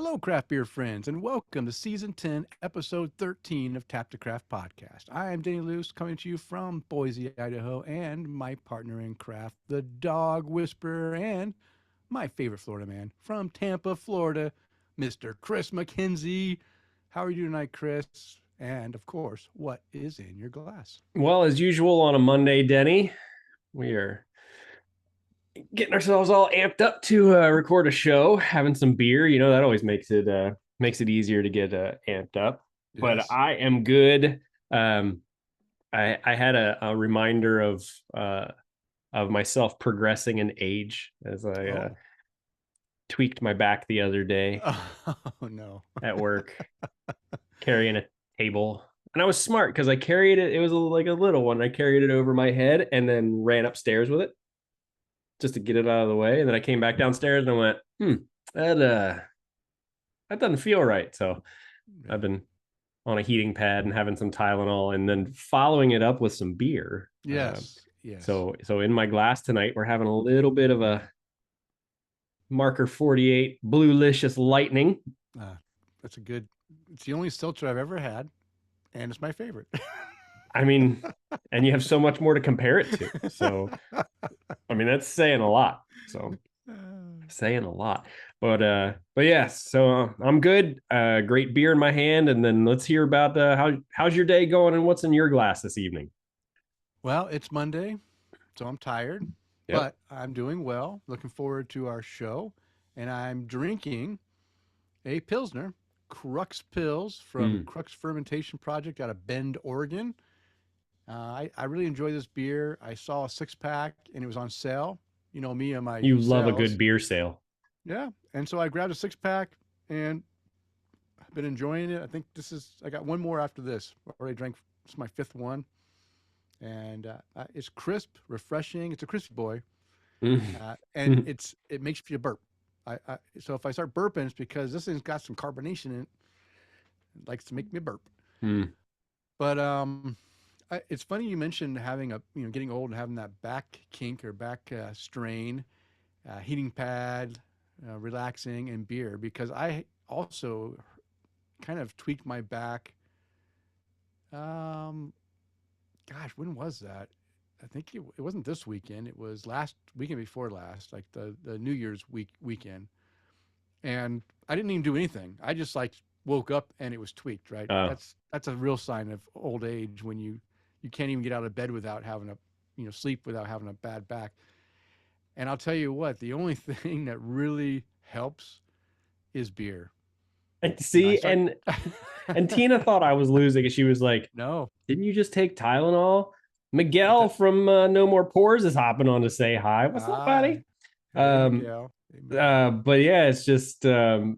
Hello, craft beer friends, and welcome to Season 10, Episode 13 of Tap to Craft Podcast. I am Denny Luce, coming to you from Boise, Idaho, and my partner in craft, the dog whisperer, and my favorite Florida man from Tampa, Florida, Mr. Kris McKenzie. How are you doing tonight, Kris? And of course, what is in your glass? Well, as usual on a Monday, Denny, we are getting ourselves all amped up to record a show, having some beer. You know, that always makes it easier to get amped up. But Yes. I am good. I had a reminder of myself progressing in age as I tweaked my back the other day Oh no. at work, carrying a table. And I was smart because I carried it. It was like a little one. I carried it over my head and then ran upstairs with it just to get it out of the way. And then I came back downstairs and I went, that doesn't feel right. So I've been on a heating pad and having some Tylenol and then following it up with some beer. Yes. Yes. So in my glass tonight, we're having a little bit of a Marker 48 Blue Licious Lightning. It's the only seltzer I've ever had, and it's my favorite. I mean, and you have so much more to compare it to. So, I mean, that's saying a lot. So, saying a lot. But yes, so I'm good. Great beer in my hand, and then let's hear about how's your day going and what's in your glass this evening. Well, it's Monday, so I'm tired, Yep. but I'm doing well. Looking forward to our show, and I'm drinking a Pilsner, Crux Pilz from Crux Fermentation Project out of Bend, Oregon. I really enjoy this beer. I saw a 6-pack and it was on sale. You know me and my You love sales. a good beer sale. Yeah, and so I grabbed a 6-pack and I've been enjoying it. I got one more after this. I already drank. It's my 5th one, and it's crisp, refreshing. It's a crispy boy, and it makes you burp. So if I start burping, it's because this thing's got some carbonation in it. It likes to make me burp. But it's funny you mentioned having getting old and having that back kink or back strain, heating pad, relaxing, and beer, because I also kind of tweaked my back. Gosh, when was that? I think it wasn't this weekend. It was last weekend before last, like the New Year's weekend. And I didn't even do anything. I just like woke up and it was tweaked, right? Oh. That's a real sign of old age when you can't even get out of bed without having sleep without having a bad back. And I'll tell you what, the only thing that really helps is beer. See, and Tina thought I was losing, and she was like, "No, didn't you just take Tylenol?" Miguel from No More Pores is hopping on to say hi. What's up, buddy? Hey, Miguel. But yeah, it's just yeah,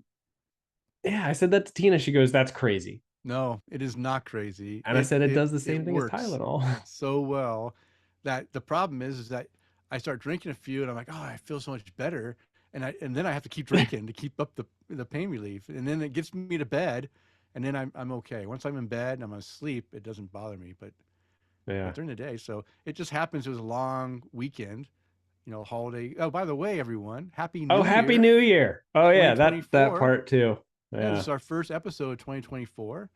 I said that to Tina. She goes, "That's crazy." No, it is not crazy. And I said it does the same thing as works Tylenol. so well that the problem is that I start drinking a few and I'm like, oh, I feel so much better. And then I have to keep drinking to keep up the pain relief. And then it gets me to bed and then I'm okay. Once I'm in bed and I'm asleep, it doesn't bother me, but during the day. So it just happens. It was a long weekend, holiday. Oh, by the way, everyone, Happy New Year. Happy New Year. Oh yeah, that part too. Yeah, this is our first episode of 2024.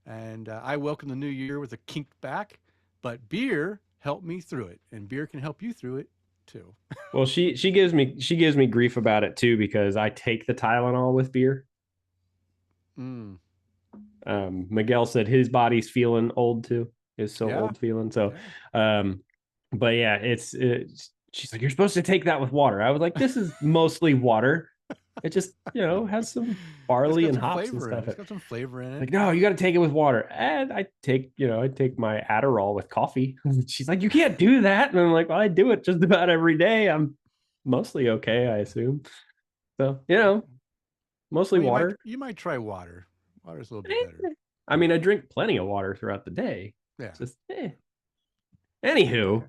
And I welcome the new year with a kinked back, but beer helped me through it, and beer can help you through it too. Well, she gives me grief about it too because I take the Tylenol with beer. Miguel said his body's feeling old too. Is so old feeling. So, but yeah, it's she's like, you're supposed to take that with water. I was like, this is mostly water. It just, has some barley and hops and stuff. It's got some flavor in it. Like, no, you got to take it with water. And I take my Adderall with coffee. She's like, you can't do that. And I'm like, well, I do it just about every day. I'm mostly okay, I assume. So, mostly water. You might try water. Water's a little bit better. I mean, I drink plenty of water throughout the day. Yeah. Just, Anywho.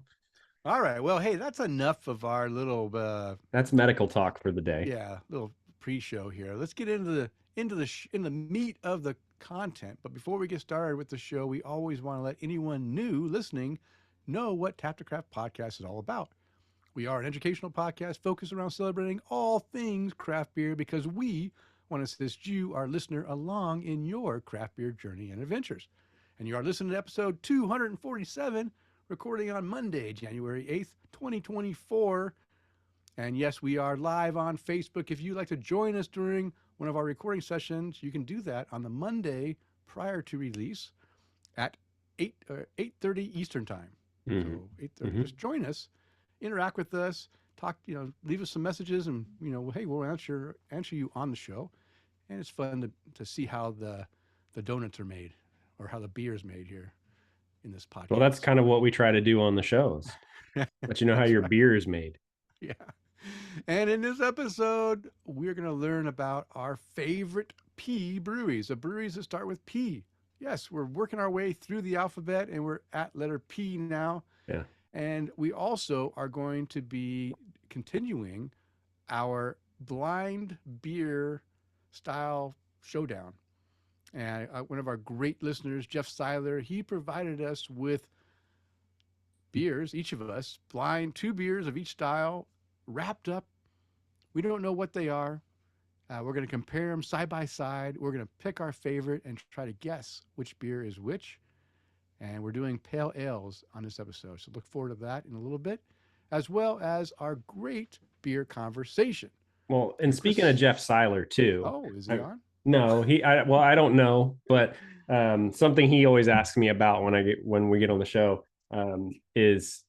All right. Well, hey, that's enough of our little. That's medical talk for the day. Yeah, little pre-show here. Let's get into the meat of the content. But before we get started with the show, we always want to let anyone new listening know what Tap to Craft Podcast is all about. We are an educational podcast focused around celebrating all things craft beer because we want to assist you, our listener, along in your craft beer journey and adventures. And you are listening to episode 247, recording on Monday, January 8th, 2024. And yes, we are live on Facebook. If you'd like to join us during one of our recording sessions, you can do that on the Monday prior to release at 8:30 Eastern time. Mm-hmm. So 8:30. Just join us, interact with us, talk. Leave us some messages, and hey, we'll answer you on the show. And it's fun to see how the donuts are made, or how the beer is made here in this podcast. Well, that's kind of what we try to do on the shows. Let you know how your beer is made. Yeah. And in this episode, we're going to learn about our favorite P breweries, the breweries that start with P. Yes, we're working our way through the alphabet, and we're at letter P now. Yeah. And we also are going to be continuing our blind beer style showdown. And one of our great listeners, Jeff Seiler, he provided us with beers, each of us, blind 2 beers of each style, wrapped up. We don't know what they are. We're going to compare them side by side. We're going to pick our favorite and try to guess which beer is which. And we're doing pale ales on this episode. So look forward to that in a little bit, as well as our great beer conversation. Well, and speaking of Jeff Seiler too. Oh, is he on? No, I don't know, but something he always asks me about when we get on the show is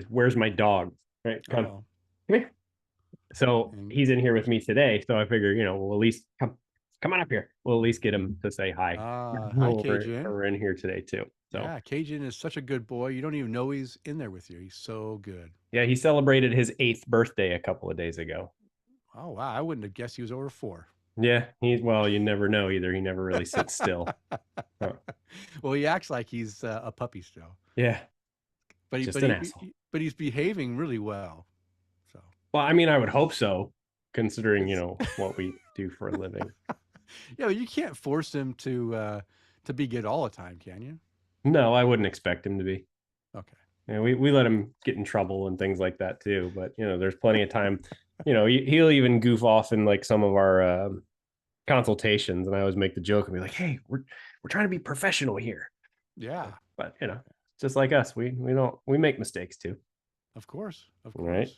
where's my dog? Right? Come here. So he's in here with me today. So I figure, we'll at least come on up here. We'll at least get him to say hi. Hi, Cajun. We're in here today too. So yeah, Cajun is such a good boy. You don't even know he's in there with you. He's so good. Yeah, he celebrated his 8th birthday a couple of days ago. Oh wow, I wouldn't have guessed he was over 4. Yeah, you never know either. He never really sits still. Well, he acts like he's a puppy still. Yeah, but he's behaving really well. So. Well, I mean, I would hope so, considering what we do for a living. Yeah, but you can't force him to be good all the time, can you? No, I wouldn't expect him to be. Okay. Yeah, we let him get in trouble and things like that too. But there's plenty of time. He'll even goof off in like some of our consultations, and I always make the joke and be like, "Hey, we're trying to be professional here." Yeah. But just like us, we make mistakes too. Of course. Right.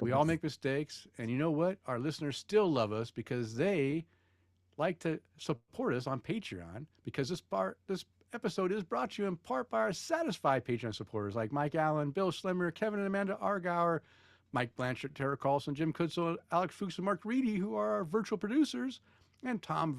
We all make mistakes, and you know what? Our listeners still love us because they like to support us on Patreon. Because this episode is brought to you in part by our satisfied Patreon supporters like Mike Allen, Bill Schlemmer, Kevin and Amanda Argauer, Mike Blanchard, Tara Carlson, Jim Kutzel, Alex Fuchs, and Mark Reedy, who are our virtual producers, and Tom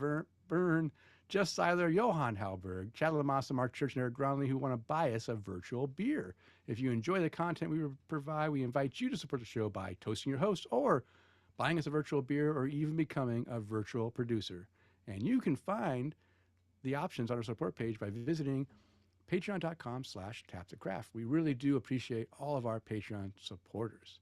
Byrne, Jeff Seiler, Johan Halberg, Chad Lamassa, Mark Church, and Eric Groundley, who want to buy us a virtual beer. If you enjoy the content we provide, we invite you to support the show by toasting your host or buying us a virtual beer or even becoming a virtual producer. And you can find the options on our support page by visiting patreon.com/tapsatcraft. We really do appreciate all of our Patreon supporters.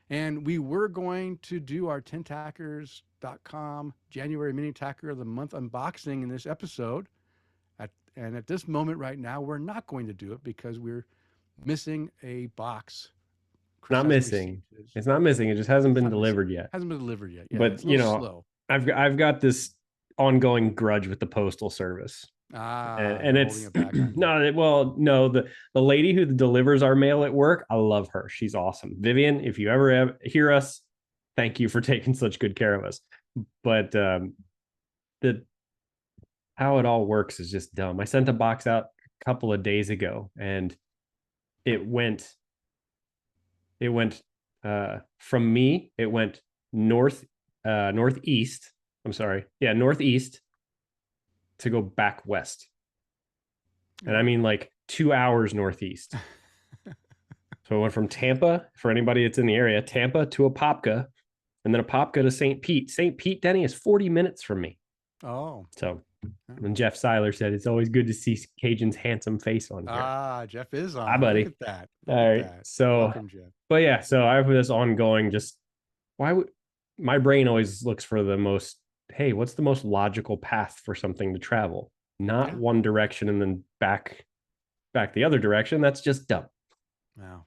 And we were going to do our 10tackers.com January Mini Tacker of the Month unboxing in this episode. And at this moment right now, we're not going to do it because we're missing a box. Not missing. It's not missing. It just hasn't been delivered yet. Hasn't been delivered yet. Yeah, but slow. I've got this ongoing grudge with the Postal Service. And it's the lady who delivers our mail at work, I love her. She's awesome. Vivian, if you ever hear us, thank you for taking such good care of us. But how it all works is just dumb. I sent a box out a couple of days ago, and it went from me, it went northeast. I'm sorry. Yeah, northeast to go back west. And I mean like 2 hours northeast. So I went from Tampa, for anybody that's in the area, Tampa to Apopka, and then Apopka to St. Pete. St. Pete, Denny, is 40 minutes from me. Oh. So when Jeff Seiler said, it's always good to see Cajun's handsome face on here. Jeff is on. Hi, buddy. Look at that. All right. So, welcome, Jeff. But yeah, so I have this ongoing my brain always looks for the most, hey, what's the most logical path for something to travel? Not one direction and then back the other direction. That's just dumb. Wow.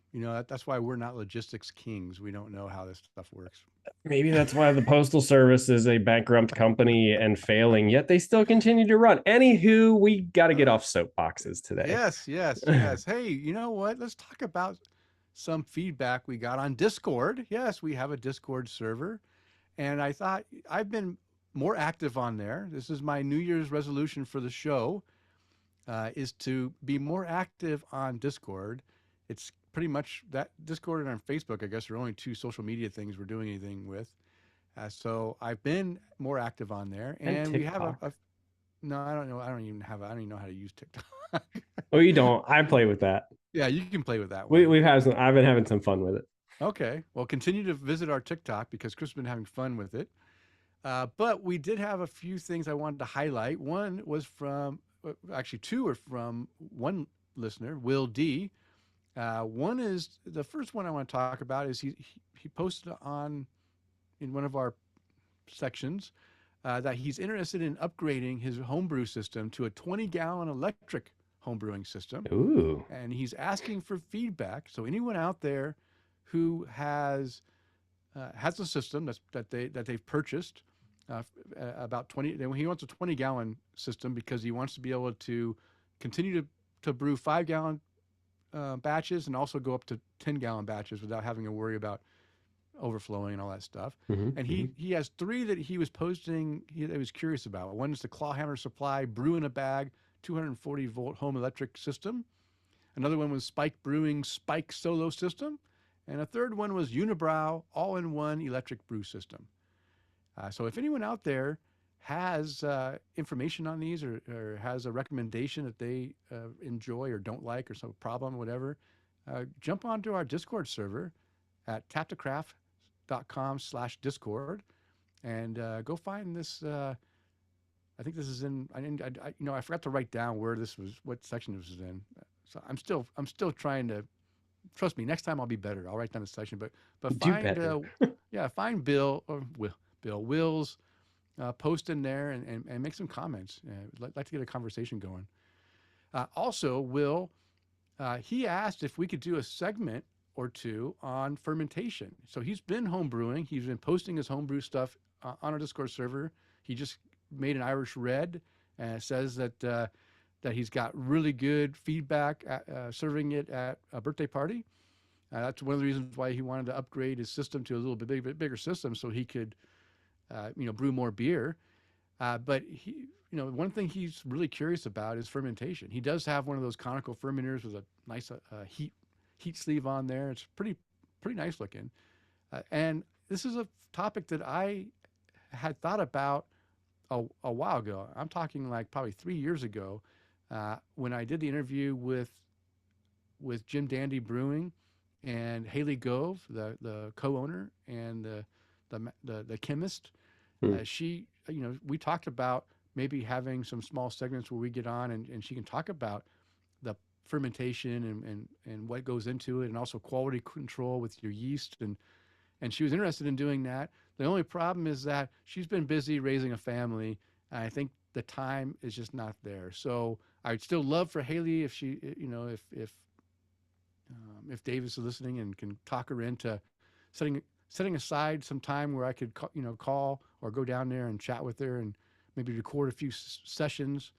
That's why we're not logistics kings. We don't know how this stuff works. Maybe that's why the Postal Service is a bankrupt company and failing, yet they still continue to run. Anywho, we got to get off soapboxes today. Yes, yes, yes. Hey, you know what? Let's talk about some feedback we got on Discord. Yes, we have a Discord server. And I thought I've been more active on there. This is my New Year's resolution for the show, is to be more active on Discord. It's pretty much that Discord and on Facebook, I guess, are only two social media things we're doing anything with. So I've been more active on there, And and we have TikTok. no, I don't know. I don't even know how to use TikTok. Oh, you don't? I play with that. Yeah, you can play with that We, one. we've had some, I've been having some fun with it. Okay. Well, continue to visit our TikTok because Chris has been having fun with it. But we did have a few things I wanted to highlight. One was actually two are from one listener, Will D. One is the first one I want to talk about is he posted in one of our sections that he's interested in upgrading his homebrew system to a 20-gallon electric homebrewing system. Ooh. And he's asking for feedback. So anyone out there who has a system that they've purchased about 20. He wants a 20-gallon system because he wants to be able to continue to brew 5-gallon batches and also go up to 10-gallon batches without having to worry about overflowing and all that stuff. Mm-hmm, And he has three that he was posting. He was curious about. One is the Clawhammer Supply Brew in a Bag 240 volt home electric system. Another one was Spike Brewing Spike Solo System. And a third one was Unibrow all-in-one electric brew system. So if anyone out there has information on these or has a recommendation that they enjoy or don't like or some problem, whatever, jump onto our Discord server at taptocraft.com/Discord and go find this. I think this is in. I forgot to write down what section this was in. So I'm still trying to. Trust me. Next time I'll be better. I'll write down the section. But Do better. find Bill or Will's post in there and make some comments. I'd like to get a conversation going. Also, Will, he asked if we could do a segment or two on fermentation. So he's been home brewing. He's been posting his homebrew stuff on our Discord server. He just made an Irish Red and says that he's got really good feedback serving it at a birthday party. That's one of the reasons why he wanted to upgrade his system to a little bit bigger system so he could, brew more beer. But one thing he's really curious about is fermentation. He does have one of those conical fermenters with a nice heat sleeve on there. It's pretty nice looking. And this is a topic that I had thought about a while ago. I'm talking like probably 3 years ago when I did the interview with Jim Dandy Brewing and Haley Gove, the co-owner and the chemist. She, we talked about maybe having some small segments where we get on and she can talk about the fermentation and what goes into it, and also quality control with your yeast. And she was interested in doing that. The only problem is that she's been busy raising a family, and I think the time is just not there. So I'd still love for Haley if she, if Davis is listening and can talk her into setting aside some time where I could call or go down there and chat with her and maybe record a few sessions,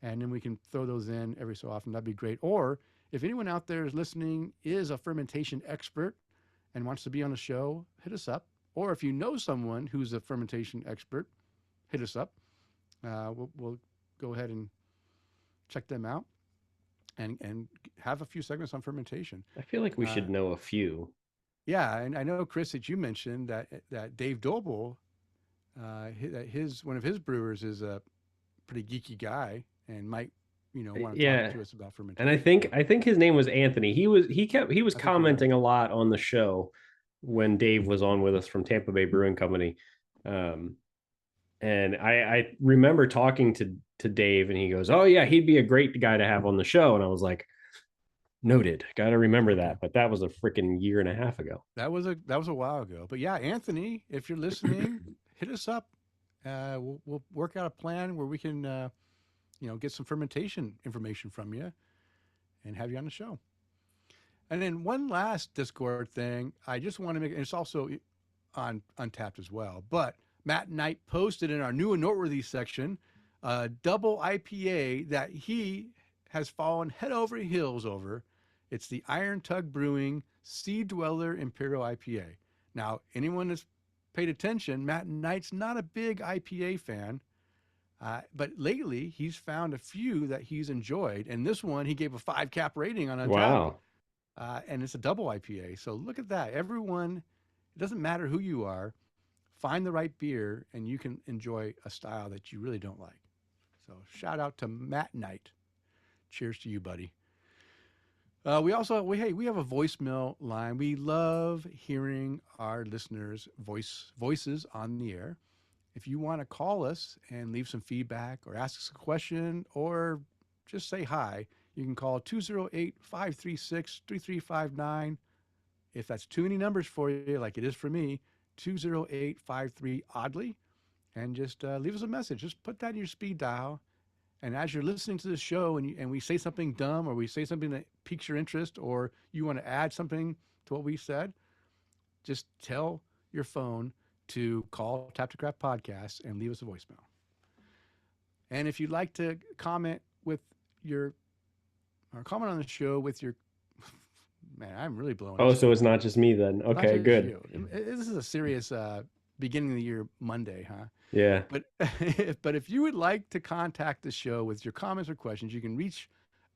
and then we can throw those in every so often. That'd be great. Or if anyone out there is listening is a fermentation expert and wants to be on the show, hit us up. Or if you know someone who's a fermentation expert, hit us up. We'll go ahead and check them out and have a few segments on fermentation. I feel like we should know a few. Yeah, and I know, Chris, that you mentioned that Dave Doble, one of his brewers is a pretty geeky guy and might want to talk to us about fermentation. And I think his name was Anthony. He was commenting a lot on the show when Dave was on with us from Tampa Bay Brewing Company. And I remember talking to Dave, and he goes, "Oh yeah, he'd be a great guy to have on the show." And I was like, noted. Got to remember that. But that was a freaking year and a half ago. That was a while ago. But yeah, Anthony, if you're listening, hit us up. We'll work out a plan where we can, get some fermentation information from you and have you on the show. And then one last Discord thing, I just want to make, and it's also on Untapped as well. But Matt Knight posted in our new and noteworthy section a double IPA that he has fallen head over heels over. It's the Iron Tug Brewing Sea Dweller Imperial IPA. Now, anyone that's paid attention, Matt Knight's not a big IPA fan, but lately he's found a few that he's enjoyed. And this one, he gave a 5 cap rating on Untapped. Wow. And it's a double IPA. So look at that. Everyone, it doesn't matter who you are, find the right beer and you can enjoy a style that you really don't like. So shout out to Matt Knight. Cheers to you, buddy. We have a voicemail line. We love hearing our listeners' voices on the air. If you want to call us and leave some feedback or ask us a question or just say hi, you can call 208-536-3359. If that's too many numbers for you, like it is for me, 208-53-ODDLY, and just leave us a message. Just put that in your speed dial. And as you're listening to the show and we say something dumb or we say something that piques your interest or you want to add something to what we said, just tell your phone to call Tap to Craft Podcast and leave us a voicemail. And if you'd like to comment on the show with your, man, I'm really blowing. Oh, so it's not just me then. Okay, good. This is a serious beginning of the year Monday, huh? Yeah. But if you would like to contact the show with your comments or questions, you can reach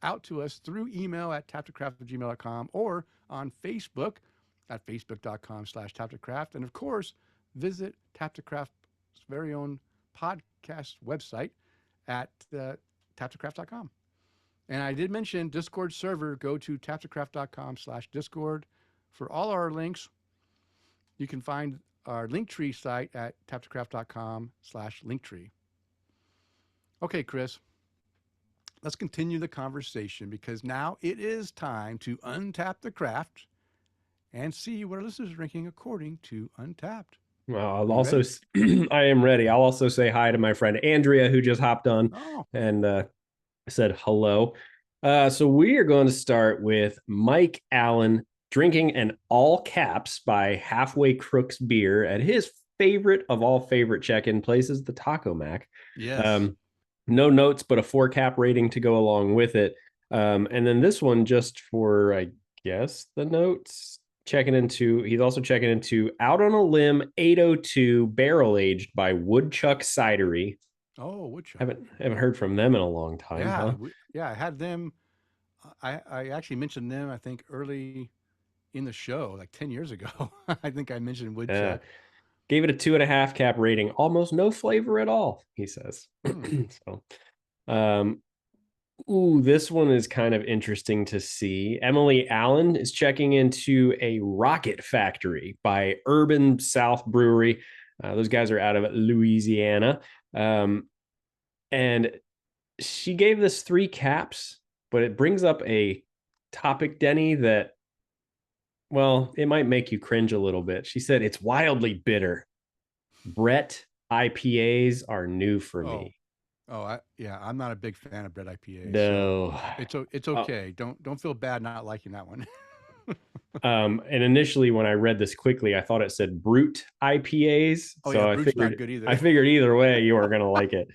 out to us through email at taptocraft@gmail.com or on Facebook at facebook.com/taptocraft. And of course, visit Taptocraft's very own podcast website at taptocraft.com. And I did mention Discord server. Go to taptocraft.com/Discord for all our links. You can find our Linktree site at taptocraft.com/Linktree. Okay, Kris, let's continue the conversation because now it is time to untap the craft and see what our listeners are drinking according to Untapped. Well, I'll also, I am ready. I'll also say hi to my friend Andrea, who just hopped on and said hello. So we are going to start with Mike Allen drinking an all caps by Halfway Crux beer at his favorite of all favorite check-in places, the Taco Mac. Yes. No notes, but a 4 cap rating to go along with it. And then this one, just for, I guess, the notes, he's also checking into Out on a Limb 802 barrel aged by Woodchuck Cidery. Oh, Woodchuck. Haven't heard from them in a long time. Yeah, huh? I had them. I actually mentioned them, I think, early in the show, like 10 years ago. I think I mentioned Woodchuck. Gave it a 2.5 cap rating. Almost no flavor at all, he says. So, this one is kind of interesting to see. Emily Allen is checking into a Rocket Factory by Urban South Brewery. Those guys are out of Louisiana. And she gave this 3 caps, but it brings up a topic, Denny, that, well, it might make you cringe a little bit. She said, it's wildly bitter. Brett IPAs are new for me. I'm not a big fan of Brett IPAs. No. So it's okay. Don't feel bad not liking that one. And initially when I read this quickly, I thought it said Brute IPAs. Brute's not good either. I figured either way you are going to like it.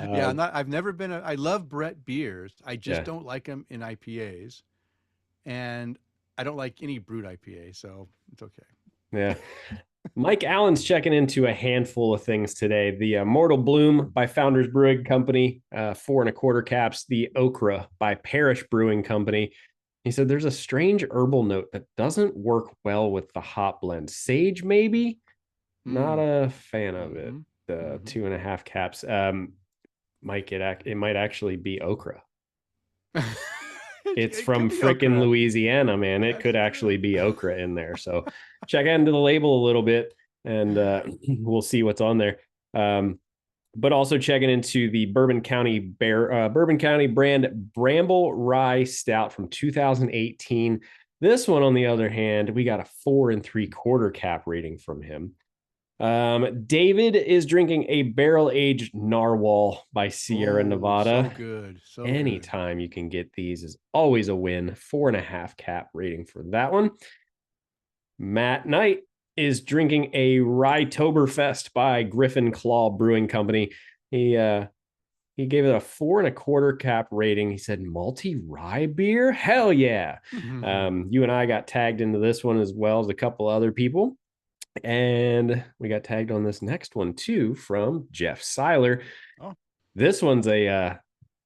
I love Brett beers. I just don't like them in IPAs. And I don't like any Brute IPA, so it's okay. Yeah. Mike Allen's checking into a handful of things today. The Mortal Bloom by Founders Brewing Company, 4.25 caps. The Okra by Parish Brewing Company. He said there's a strange herbal note that doesn't work well with the hop blend. Sage, maybe? Not a fan of it. The 2.5 caps. Mike, it might actually be okra. It's from freaking Louisiana, man. It could actually be okra in there. So check into the label a little bit and we'll see what's on there. But also checking into the Bourbon County brand Bramble Rye Stout from 2018. This one, on the other hand, we got a 4 3/4 cap rating from him. David is drinking a barrel-aged narwhal by Sierra Oh, Nevada. so good. So Anytime you can get these is always a win. 4.5 cap rating for that one. Matt Knight is drinking a Rye-toberfest by Griffin Claw Brewing Company. He gave it a 4.25 cap rating. He said malty rye beer. Hell yeah! good. You and I got tagged into this one as well as a couple other people, and we got tagged on this next one too from Jeff Seiler. Oh. This one's a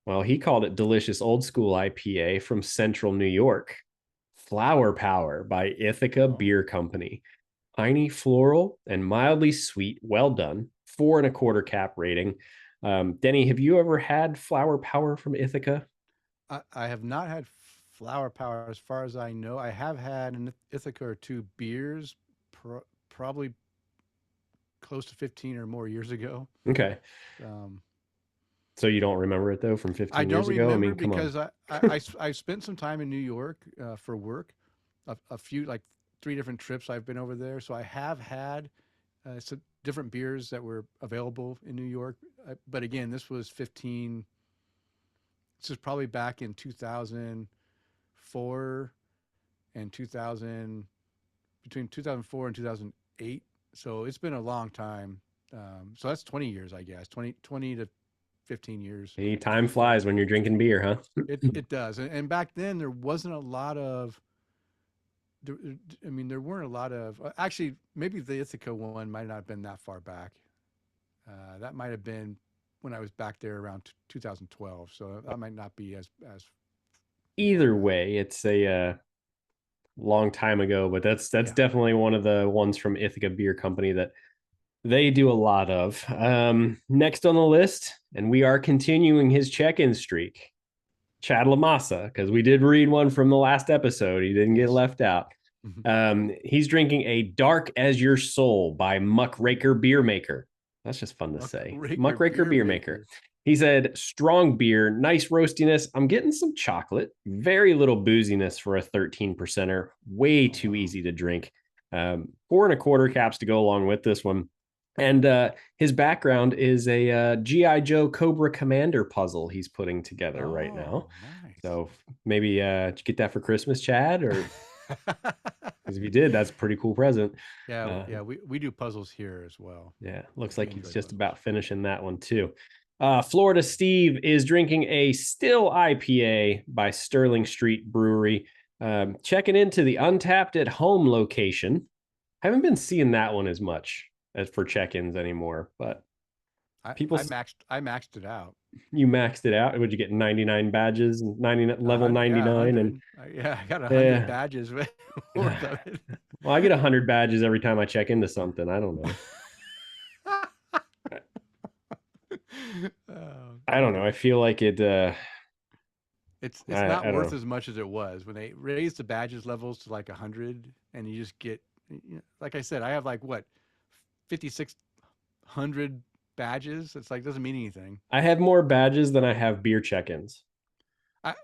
well, he called it delicious old school IPA from Central New York. Flower Power by Ithaca Beer Company. Piney, floral, and mildly sweet. Well done. 4.25 cap rating. Denny, have you ever had Flower Power from Ithaca? I have not had Flower Power as far as I know. I have had an Ithaca or two beers, probably close to 15 or more years ago. Okay. So you don't remember it though from 15 years ago? I don't remember because I spent some time in New York for work, a few, like 3 different trips I've been over there. So I have had some different beers that were available in New York. But again, this was probably back in 2004 and 2000, between 2004 and 2008. So it's been a long time. So that's 20 years, I guess, 20 to 15 years. Hey, time flies when you're drinking beer, huh? It does. And back then there wasn't a lot of, there weren't a lot of, actually, maybe the Ithaca one might not have been that far back. That might have been when I was back there around 2012. So that might not be as either way, it's a long time ago, but that's definitely one of the ones from Ithaca Beer Company that they do a lot of. Next on the list, and we are continuing his check-in streak, Chad Lamassa, because we did read one from the last episode. He didn't get left out. He's drinking a Dark as Your Soul by Muckraker Beer Maker. That's just fun to say. Muckraker Beer Maker. He said, strong beer, nice roastiness. I'm getting some chocolate, very little booziness for a 13%er. Way too easy to drink. 4.25 caps to go along with this one. And his background is a G.I. Joe Cobra Commander puzzle he's putting together right now. Nice. So maybe did you get that for Christmas, Chad? Or because if you did, that's a pretty cool present. Yeah, we do puzzles here as well. Yeah, looks like he's just about finishing that one too. Florida Steve is drinking a Still IPA by Sterling Street Brewery. Checking into the Untapped at Home location. Haven't been seeing that one as much as for check-ins anymore, but I maxed it out. You maxed it out? Would you get 99 badges and level 99? And I got 100 badges. Well, I get 100 badges every time I check into something. I don't know. I don't know. I feel like it. It's not worth as much as it was when they raised the badges levels to like 100, and you just get, like I said, I have like what, 5,600 badges. It's like doesn't mean anything. I have more badges than I have beer check-ins.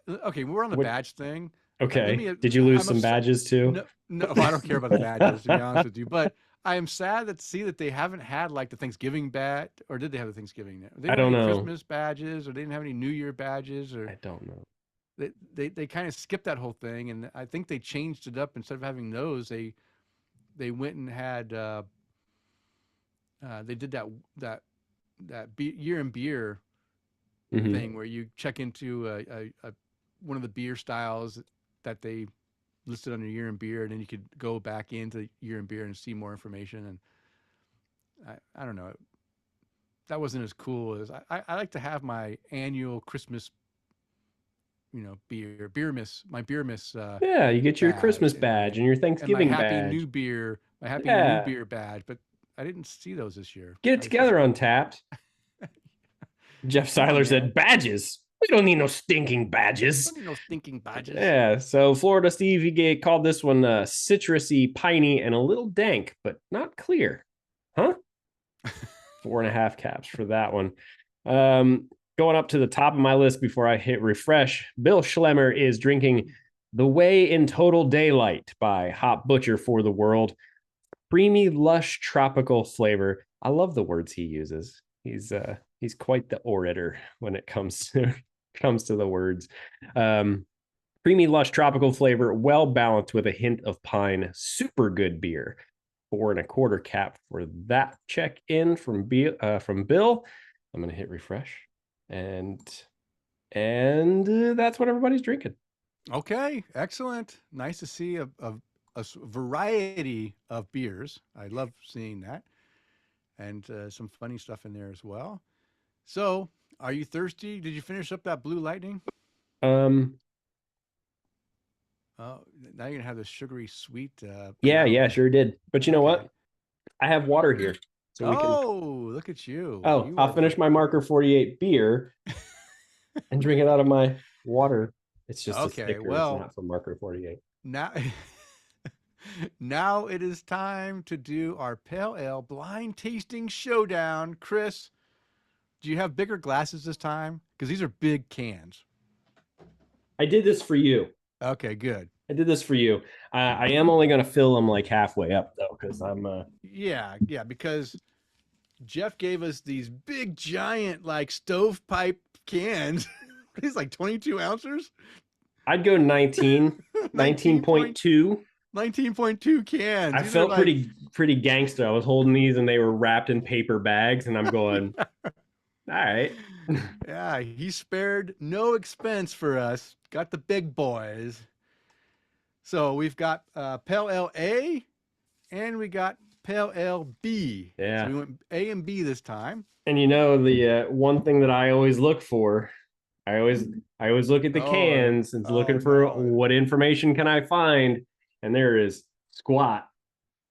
Okay, we're on the badge thing. Okay, did you lose some badges too? No, I don't care about the badges to be honest with you. But I am sad to see that they haven't had like the Thanksgiving badge, or did they have the Thanksgiving? They I don't know. Christmas badges, or they didn't have any New Year badges, or I don't know. They kind of skipped that whole thing, and I think they changed it up. Instead of having those, they went and had they did that year in beer thing where you check into a one of the beer styles that they listed under year in beer, and then you could go back into year in beer and see more information. And I don't know, that wasn't as cool as I like to have my annual Christmas, beer miss. Yeah, you get your Christmas badge and your Thanksgiving and my badge. Happy New Beer badge, but I didn't see those this year. Get it together, Untapped. Jeff Seiler said, badges. We don't need no stinking badges. Yeah, so Florida Steve, he called this one citrusy, piney, and a little dank, but not clear. Huh? 4.5 caps for that one. Going up to the top of my list before I hit refresh, Bill Schlemmer is drinking The Way in Total Daylight by Hop Butcher for the World. creamy, lush, tropical flavor. I love the words he uses. He's quite the orator when it comes to the words. Creamy, lush, tropical flavor, well balanced with a hint of pine. Super good beer. 4.25 cap for that check in from Bill. I'm gonna hit refresh, and that's what everybody's drinking. Okay, excellent. Nice to see a variety of beers. I love seeing that, and some funny stuff in there as well. So, are you thirsty? Did you finish up that Blue Lightning? Um, Oh, now you're gonna have the sugary sweet. yeah, sure did. But you know Okay. what? I have water here, so we can. Oh, look at you. Oh, You I'll are finish my Marker 48 beer and drink it out of my water. It's just a okay. sticker. It's Well, not from Marker 48. now now it is time to do our pale ale blind tasting showdown. Kris, do you have bigger glasses this time? Because these are big cans. I did this for you. Okay, good. I did this for you. I am only going to fill them like halfway up though, because I'm. Yeah, because Jeff gave us these big, giant, like stovepipe cans. These like 22 ounces. I'd go 19, 19.2. 19.2 cans. I These felt are like, pretty gangster. I was holding these and they were wrapped in paper bags, and I'm going, all right. yeah, he spared no expense for us. Got the big boys. So we've got Pale Ale A and we got Pale Ale B. Yeah. So we went A and B this time. And you know, the one thing that I always look for, I always look at the cans and looking for what information can I find, and there is squat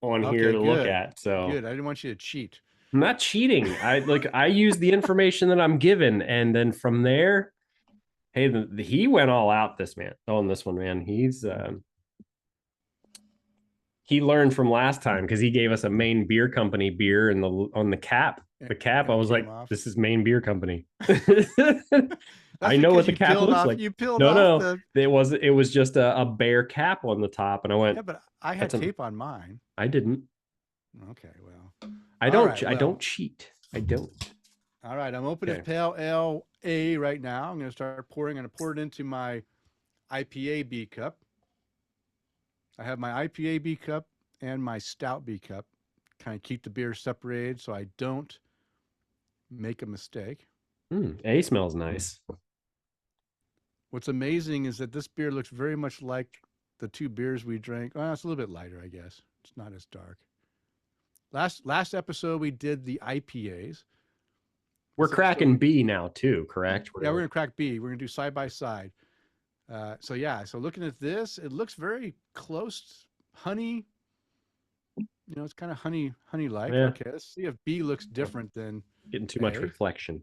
on here to look at. So good. I didn't want you to cheat. I'm not cheating. I use the information that I'm given, and then from there, hey, he went all out this man on this one, man. He learned from last time because he gave us a Maine Beer Company beer and on the cap. The cap, I was like, this is Maine Beer Company. I know what the cap looks like. You peeled off it was just a bare cap on the top, and I went. Yeah, but I had tape on mine. I didn't. Okay, well, I don't cheat. I don't. All right, I'm opening Pale Ale A right now. I'm going to start pouring. I'm going to pour it into my IPA B cup. I have my IPA B cup and my Stout B cup. Kind of keep the beer separated so I don't make a mistake. A smells nice. What's amazing is that this beer looks very much like the two beers we drank. Well, it's a little bit lighter, I guess. It's not as dark. Last episode we did the IPAs. We're cracking B now too, correct? Yeah, we're gonna crack B. We're gonna do side by side. So looking at this, it looks very close, honey. You know, it's kind of honey-like. Yeah. Okay, let's see if B looks different than getting too much reflection.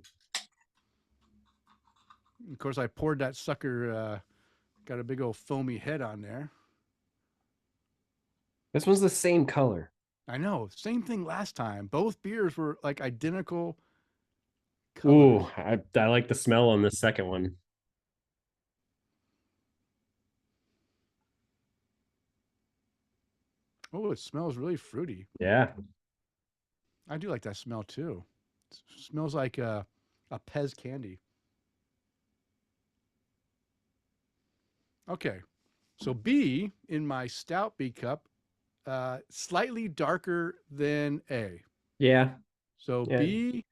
Of course, I poured that sucker. Got a big old foamy head on there. This one's the same color. I know. Same thing last time. Both beers were like identical colors. Ooh, I like the smell on the second one. Oh, it smells really fruity. Yeah. I do like that smell too. It smells like a Pez candy. Okay. So B in my Stout B cup, slightly darker than A. Yeah. So yeah. B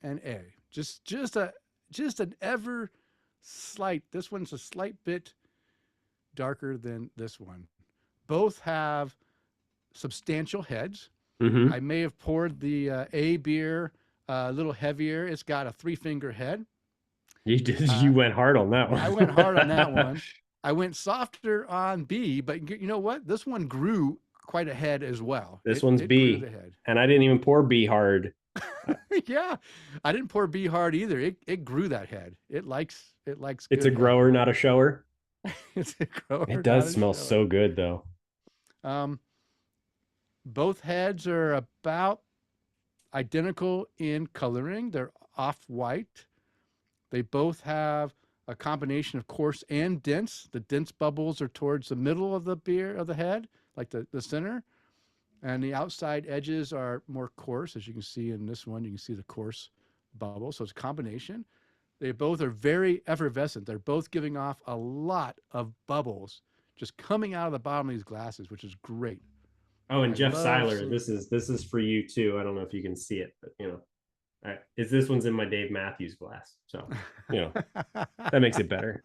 and A. Just an ever slight. This one's a slight bit darker than this one. Both have substantial heads. Mm-hmm. I may have poured the A beer a little heavier. It's got a 3-finger head. You did. You went hard on that one. I went hard on that one. I went softer on B, but you know what? This one grew quite a head as well. This one's B, and I didn't even pour B hard. Yeah, I didn't pour B hard either. It grew that head. It likes. It's a grower, head. Not a shower. It's a grower. It does smell so good, though. Both heads are about identical in coloring. They're off-white. They both have a combination of coarse and dense. The dense bubbles are towards the middle of the beer of the head, like the center. And the outside edges are more coarse, as you can see in this one. You can see the coarse bubble. So it's a combination. They both are very effervescent. They're both giving off a lot of bubbles just coming out of the bottom of these glasses, which is great. Oh, and I Jeff love Seiler, seeing this is for you too. I don't know if you can see it, but all right, this one's in my Dave Matthews glass, so that makes it better.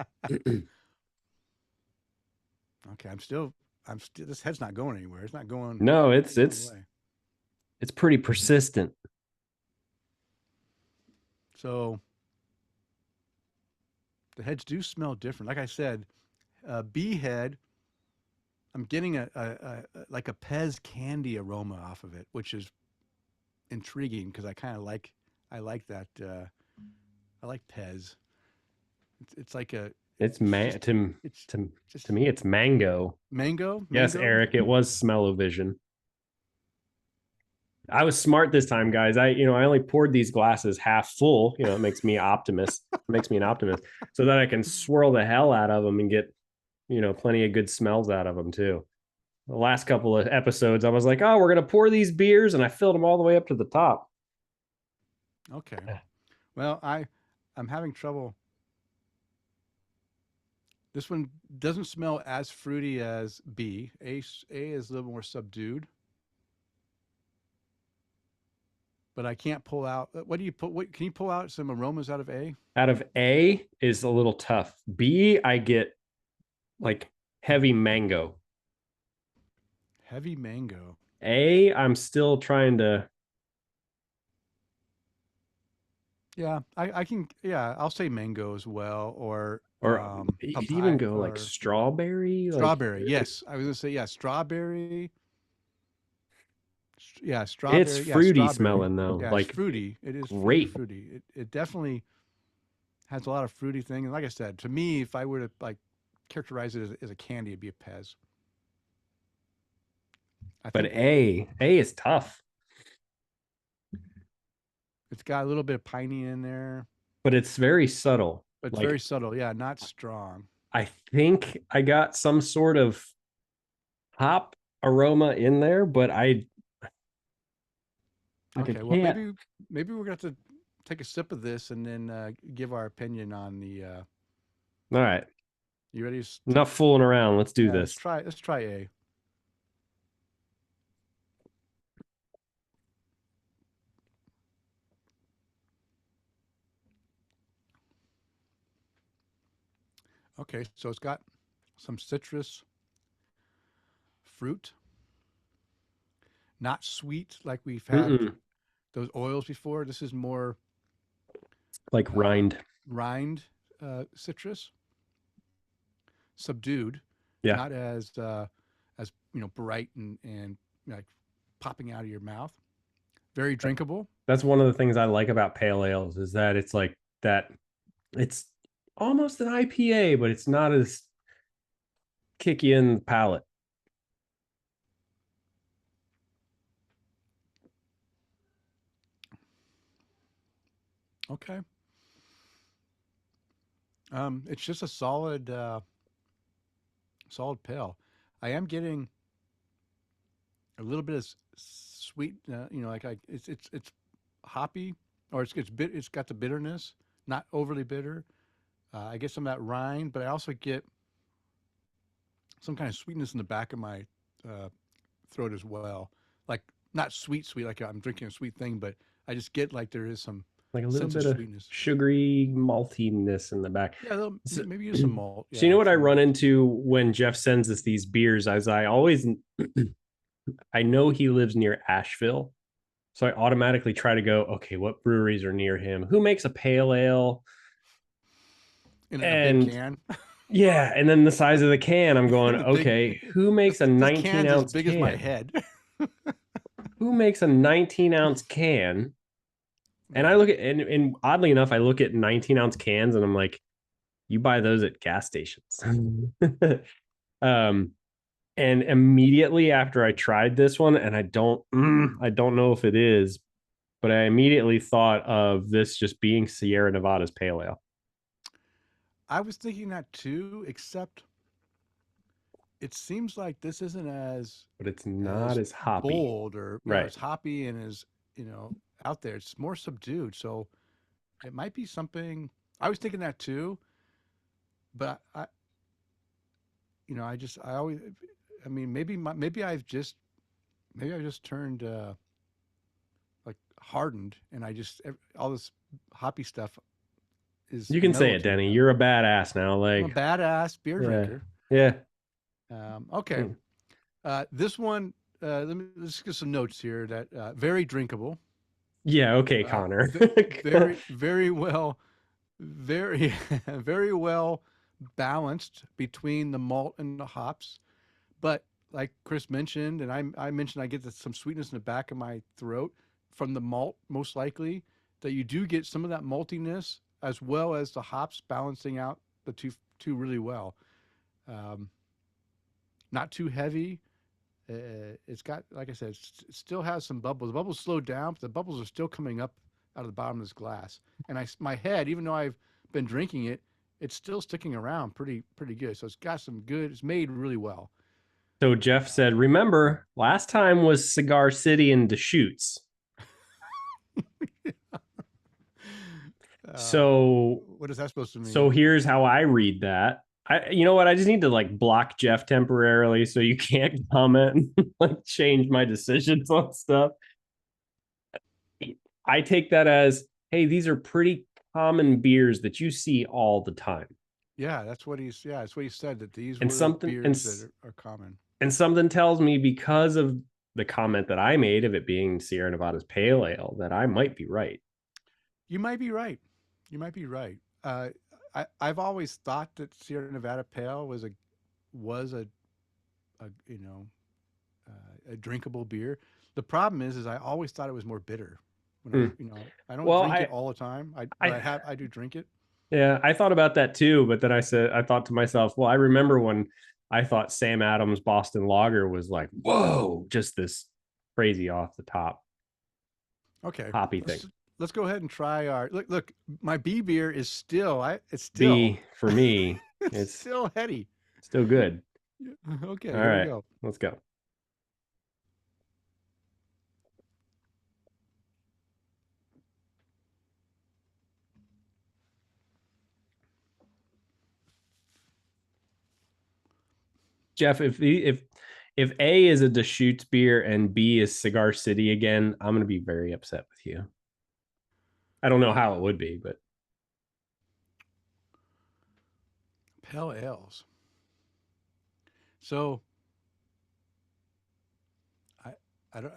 Okay, I'm still. This head's not going anywhere. It's not going. No, Going away. it's pretty persistent. So the heads do smell different. Like I said, bee head. I'm getting a like a Pez candy aroma off of it, which is intriguing because I like that I like Pez. It's like a It's it's just it's just to me it's mango. mango Yes, mango. Eric, it was smell-o-vision. I was smart this time, guys. I only poured these glasses half full. It makes me optimist. It makes me an optimist, so that I can swirl the hell out of them and get plenty of good smells out of them too. The last couple of episodes, I was like, oh, we're gonna pour these beers, and I filled them all the way up to the top. Okay. Well, I'm having trouble. This one doesn't smell as fruity as B. A is a little more subdued, but I can't pull out. What do you put? What can you pull out some aromas out of A? Out of A is a little tough. B, I get like heavy mango. Heavy mango. A, I'm still trying to. Yeah, I can. Yeah, I'll say mango as well, or Or you could even papaya go like or strawberry. Like strawberry. Yes, I was gonna say yeah, strawberry. Yeah, it's strawberry. Yeah, fruity strawberry. smelling though. Yeah, it's Like fruity. It is grape. fruity. It definitely has a lot of fruity thing. And like I said, to me, if I were to like characterize it as a candy, it'd be a Pez. I But think A is tough. it's got a little bit of piney in there, But it's very subtle. but it's very Like subtle. Yeah, not strong. I think I got some sort of hop aroma in there, but I Okay, well can't. maybe we're gonna have to take a sip of this and then give our opinion on the. All right. You ready? Enough fooling around. Let's do Yeah, this. let's try A. Okay, so it's got some citrus fruit, not sweet like we've had Mm-mm. those oils before. This is more Like uh, rind. rind citrus, subdued, Yeah. not as bright and like popping out of your mouth. Very drinkable. That's one of the things I like about pale ales is that it's like that. It's almost an IPA, but it's not as kicky in the palate. Okay. It's just a solid pale. I am getting a little bit of sweet, it's hoppy, or it's got the bitterness, not overly bitter. I get some of that rind, but I also get some kind of sweetness in the back of my uh, throat as well. Like not sweet, like I'm drinking a sweet thing, but I just get like there is some Like a little sense of bit of sweetness. sugary maltiness in the back. Yeah, So, maybe use some malt. so you Yeah, know what I some run malt. into when Jeff sends us these beers, as I always I know he lives near Asheville. So I automatically try to go, okay, what breweries are near him? Who makes a pale ale? In a big And can. yeah, and then the size of the can, I'm going, The big. okay, who makes a This 19 can's as ounce big as my can? head. Who makes a 19-ounce can? And I Yeah. look at, and oddly enough, I look at 19-ounce cans and I'm like, you buy those at gas stations. um, and immediately after I tried this one, and I don't know if it is, but I immediately thought of this just being Sierra Nevada's pale ale. I was thinking that too, except it seems like this isn't but it's not as hoppy. bold or Right. it's hoppy and is out there. It's more subdued. So it might be something. I was thinking that too, but I always, I mean, maybe I just turned like hardened, and all this hoppy stuff is You can say mellow it, to me Denny. now. You're a badass now. I'm a Like, badass beer yeah. drinker. Yeah. Okay, Mm. this one. Let's get some notes here. That very drinkable. Yeah, okay, Connor. Very well, very very well balanced between the malt and the hops. But like Kris mentioned, and I mentioned, I get some sweetness in the back of my throat from the malt, most likely, that you do get some of that maltiness as well as the hops balancing out the two really well. Um, Not too heavy. It's got, like I said, it still has some bubbles. The bubbles slowed down, but the bubbles are still coming up out of the bottom of this glass. And my head, even though I've been drinking it, it's still sticking around pretty good. So it's got some good. It's made really well. So Jeff said, remember, last time was Cigar City and Deschutes. So What is that supposed to so mean? here's how I read that. You know what? I just need to like block Jeff temporarily so you can't comment and like change my decisions on stuff. I take that as, hey, these are pretty common beers that you see all the time. Yeah, that's what he's. Yeah, that's what he said. That these And were the something and beers that are common. and something tells me because of the comment that I made of it being Sierra Nevada's pale ale that I might be right. You might be right. You might be right. I've always thought that Sierra Nevada Pale was a a drinkable beer. The problem is I always thought it was more bitter. When Mm. I don't Well, drink it all the time. I do drink it. yeah, I thought about that too, but then I thought to myself, well, I remember when I thought Sam Adams Boston Lager was like, whoa, just this crazy off the top Okay, hoppy thing. let's go ahead and try our look. My B beer is it's still B for me, it's it's still heady. still good. Okay, All here we right, go. let's go. Jeff, if A is a Deschutes beer and B is Cigar City again, I'm gonna be very upset with you. I don't know how it would be, but Pale ales. So I I don't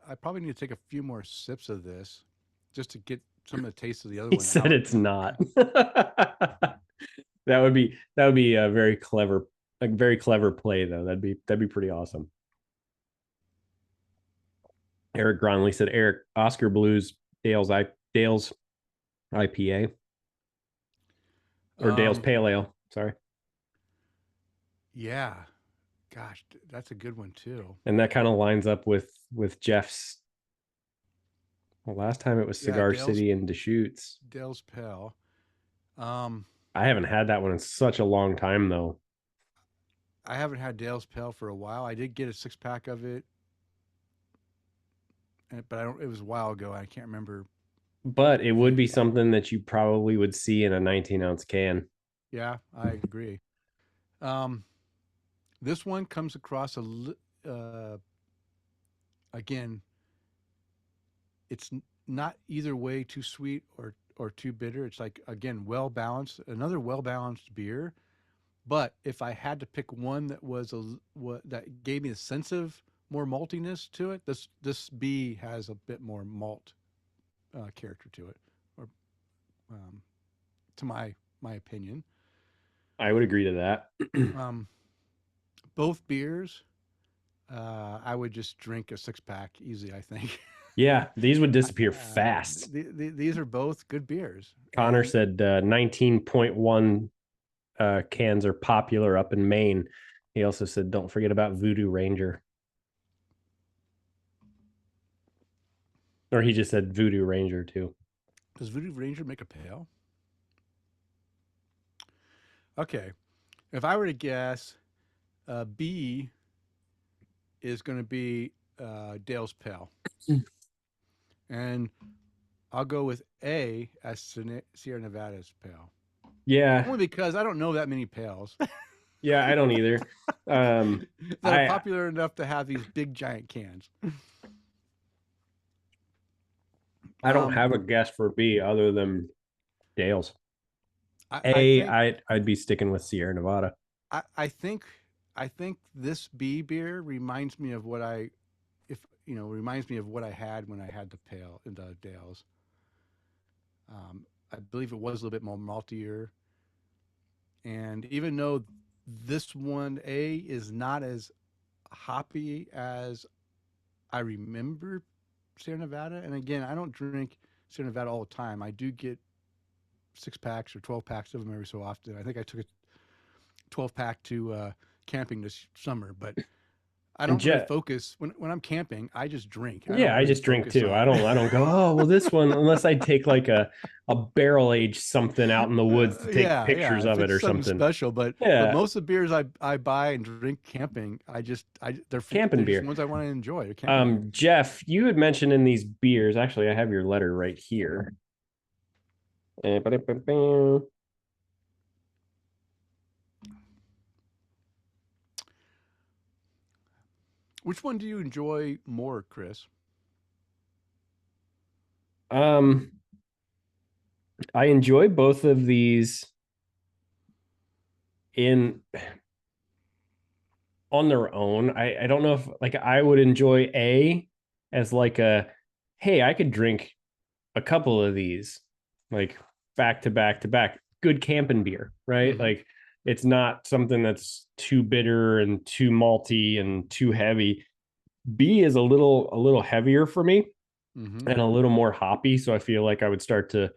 I probably need to take a few more sips of this just to get some of the taste of the other he one said out. it's not. That would be a very clever play though. That'd be pretty awesome. Eric Gronley said Eric Oscar Blues Dale's IPA or Dale's Um, Pale Ale. Sorry, yeah, gosh, that's a good one too. and that kind of lines up with Jeff's. Well, last time it was Yeah, Cigar City and Deschutes. Dale's Pale. Um, I haven't had that one in such a long time though. I haven't had Dale's Pale for a while. I did get a 6 pack of it, but I don't. It was a while ago. I can't remember. But it would be something that you probably would see in a 19-ounce can. Yeah, I agree. Um, this one comes across again. It's not either way too sweet or too bitter. It's like, again, well balanced. Another well balanced beer. But if I had to pick one that that gave me a sense of more maltiness to it, this B has a bit more malt character to it, or um, to my opinion. I would agree to that. Um, both beers, I would just drink a 6 pack easy. I think. Yeah, these would disappear fast. These are both good beers, Connor and said 19.1 cans are popular up in Maine. He also said, don't forget about Voodoo Ranger. Or he just said Voodoo Ranger too. does Voodoo Ranger make a pale? Okay, if I were to guess, B is going to be Dale's Pale, and I'll go with A as Sierra Nevada's Pale. Yeah. Only because I don't know that many pails Yeah, I don't either. that are I popular enough to have these big giant cans. I don't Um, have a guess for B other than Dale's. I A, think I'd be sticking with Sierra Nevada. I think this B beer reminds me of what I if reminds me of what I had when I had the pale in the Dales. I believe it was a little bit more maltier, and even though this one A is not as hoppy as I remember Sierra Nevada, and again, I don't drink Sierra Nevada all the time. I do get 6 packs or 12 packs of them every so often. I think I took a 12 pack to camping this summer, but I And don't really Jet, focus when I'm camping. I just drink. I yeah, don't I really just drink focus too. on. I don't go, oh well, this one, unless I take like a barrel age something out in the woods to take Yeah. pictures If of it it's or something something. special, but Yeah, most of the beers I buy and drink camping, camping they're just beer. ones I want to enjoy. They're camping beer. Jeff, you had mentioned in these beers. Actually, I have your letter right here. Which one do you enjoy more, Kris? Um, I enjoy both of these in on their own. I don't know if like I would enjoy A as like a hey, I could drink a couple of these like back to back to back. Good camping beer, right? Mm-hmm. Like it's not something that's too bitter and too malty and too heavy. B is a little heavier for me Mm-hmm. and a little more hoppy, so I feel like I would start to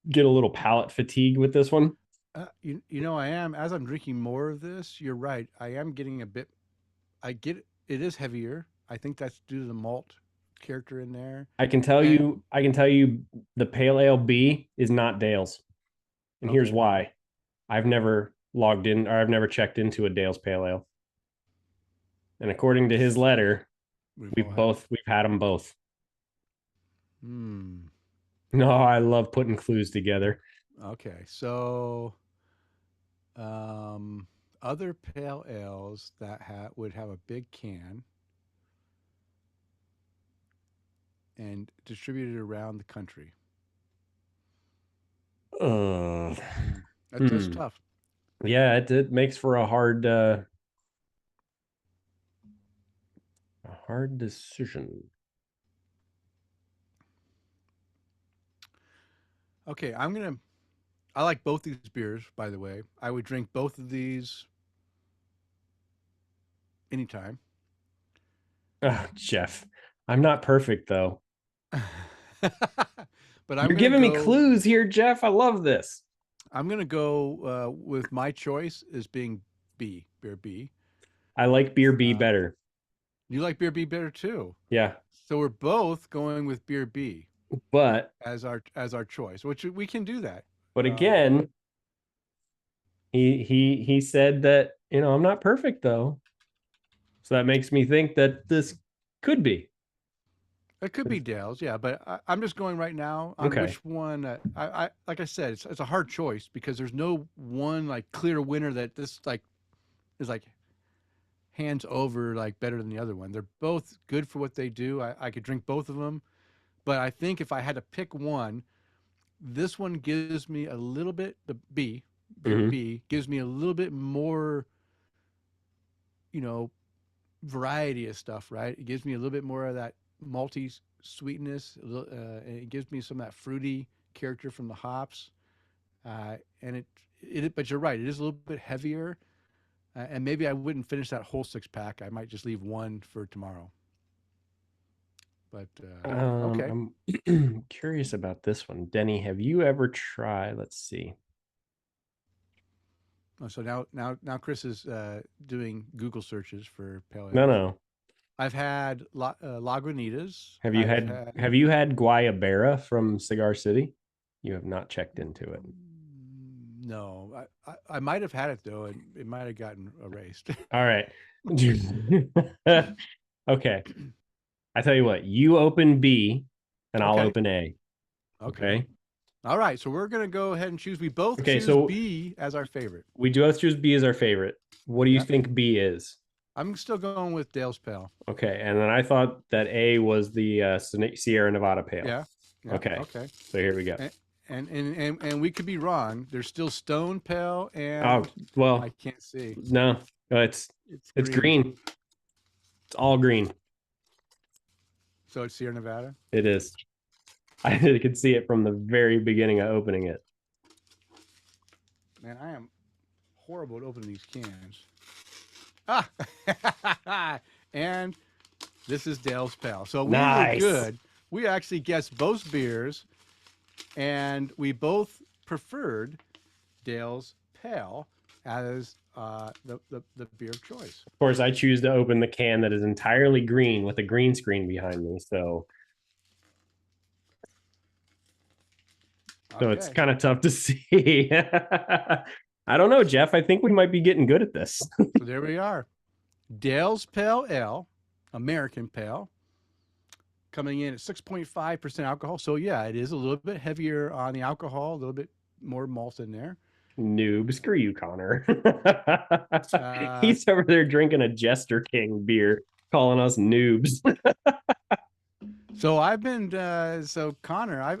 get a little palate fatigue with this one. I am as I'm drinking more of this. You're right. I am getting a bit. I get it is heavier. I think that's due to the malt character in there. And I can tell you the pale ale B is not Dale's. And here's okay, why. I've never logged in or I've never checked into a Dale's pale ale. And according to his letter, we've all had them. we've had them both. Hmm. No, I love putting clues together. Okay, so um, other pale ales that would have a big can and distributed around the country. Uh, Hmm. That's hmm. tough. Yeah, it makes for a hard decision. Okay, I like both these beers, by the way. I would drink both of these anytime. Oh, Jeff, I'm not perfect though. But You're giving me clues here, Jeff. I love this. I'm gonna go with my choice as being B, beer B. I like beer B Uh, better. you like beer B better too. Yeah, So we're both going with beer B but as our choice, which we can do that. but Um, again, he said that I'm not perfect though, so that makes me think that this could be it could be Dale's, yeah, but I'm just going right now on okay. which one. I like I said, it's a hard choice because there's no one like clear winner that this like is like hands over like better than the other one. They're both good for what they do. I could drink both of them, but I think if I had to pick one, this one gives me a little bit the B beer Mm-hmm. B gives me a little bit more, you know, variety of stuff. Right, it gives me a little bit more of that malty sweetness. And it gives me some of that fruity character from the hops. And but you're right, it is a little bit heavier. And maybe I wouldn't finish that whole 6 pack. I might just leave one for tomorrow. But okay. I'm curious about this one. Denny, have you ever tried? Let's see. So now Kris is doing Google searches for pale No, ales. no. I've had Lagunitas. Have you had Guayabera from Cigar City? You have not checked into it. No, I might have had it though, and it might have gotten erased. All right. Okay. I tell you what, you open B and I'll Okay. open A. Okay. Okay. All right. So we're gonna go ahead and choose. We both Okay. choose So B as our favorite. we do have to choose B as our favorite. What do you Yeah. think B is? I'm still going with Dale's Pale. Okay. And then I thought that A was the Sierra Nevada Pale. Yeah. Yeah. Okay. Okay. So here we go. And we could be wrong. There's still Stone Pale, and Oh, well, I can't see. no, it's green. It's all green. So it's Sierra Nevada. It is. I could see it from the very beginning of opening it. Man, I am horrible at opening these cans. Ah, and this is Dale's Pale. So we were good. We actually guessed both beers, and we both preferred Dale's Pale as the beer of choice. Of course, I choose to open the can that is entirely green with a green screen behind me. So it's kind of tough to see. I don't know, Jeff. I think we might be getting good at this. So there we are. Dale's Pale Ale, American Pale, coming in at 6.5% alcohol. So yeah, it is a little bit heavier on the alcohol, a little bit more malt in there. Noob, screw you, Connor. He's over there drinking a Jester King beer, calling us noobs. So I've been, so Connor,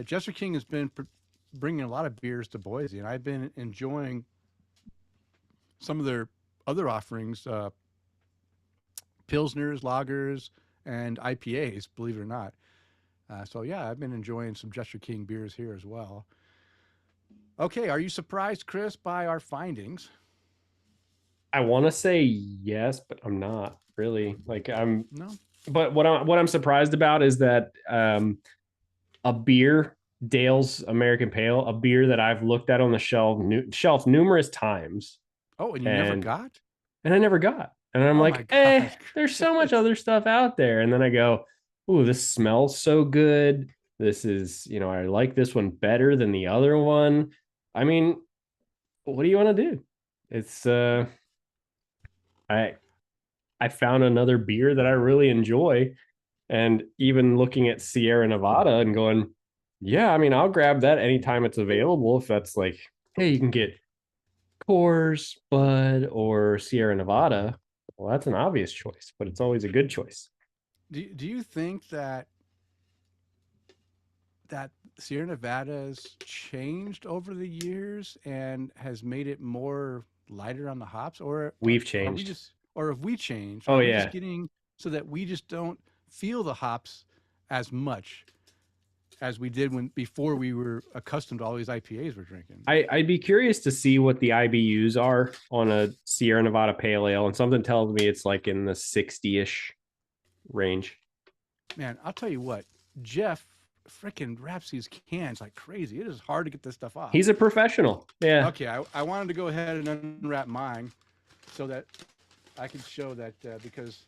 Jester King has been bringing a lot of beers to Boise, and I've been enjoying some of their other offerings, Pilsners, lagers, and IPAs, believe it or not. So yeah, I've been enjoying some Jester King beers here as well. Okay, are you surprised, Kris, by our findings? I want to say yes, but I'm not really. Like I'm no. But what I'm surprised about is that a beer, Dale's American Pale, a beer that I've looked at on the shelf numerous times. Oh, and you never got? And I never got. And I'm like, there's so much other stuff out there. And then I go, ooh, this smells so good. This is, I like this one better than the other one. I mean, what do you want to do? It's I found another beer that I really enjoy. And even looking at Sierra Nevada and going, yeah, I mean, I'll grab that anytime it's available. If that's like, hey, you can get Coors, Bud, or Sierra Nevada. Well, that's an obvious choice, but it's always a good choice. Do you think that Sierra Nevada has changed over the years and has made it more lighter on the hops, or we've changed? Have we changed? Oh, are we yeah. just getting so that we just don't feel the hops as much as we did before we were accustomed to all these IPAs we're drinking? I'd be curious to see what the IBUs are on a Sierra Nevada Pale Ale, and something tells me it's like in the 60-ish range. Man, I'll tell you what, Jeff freaking wraps these cans like crazy. It is hard to get this stuff off. He's a professional. Yeah. Okay, I wanted to go ahead and unwrap mine so that I can show that because,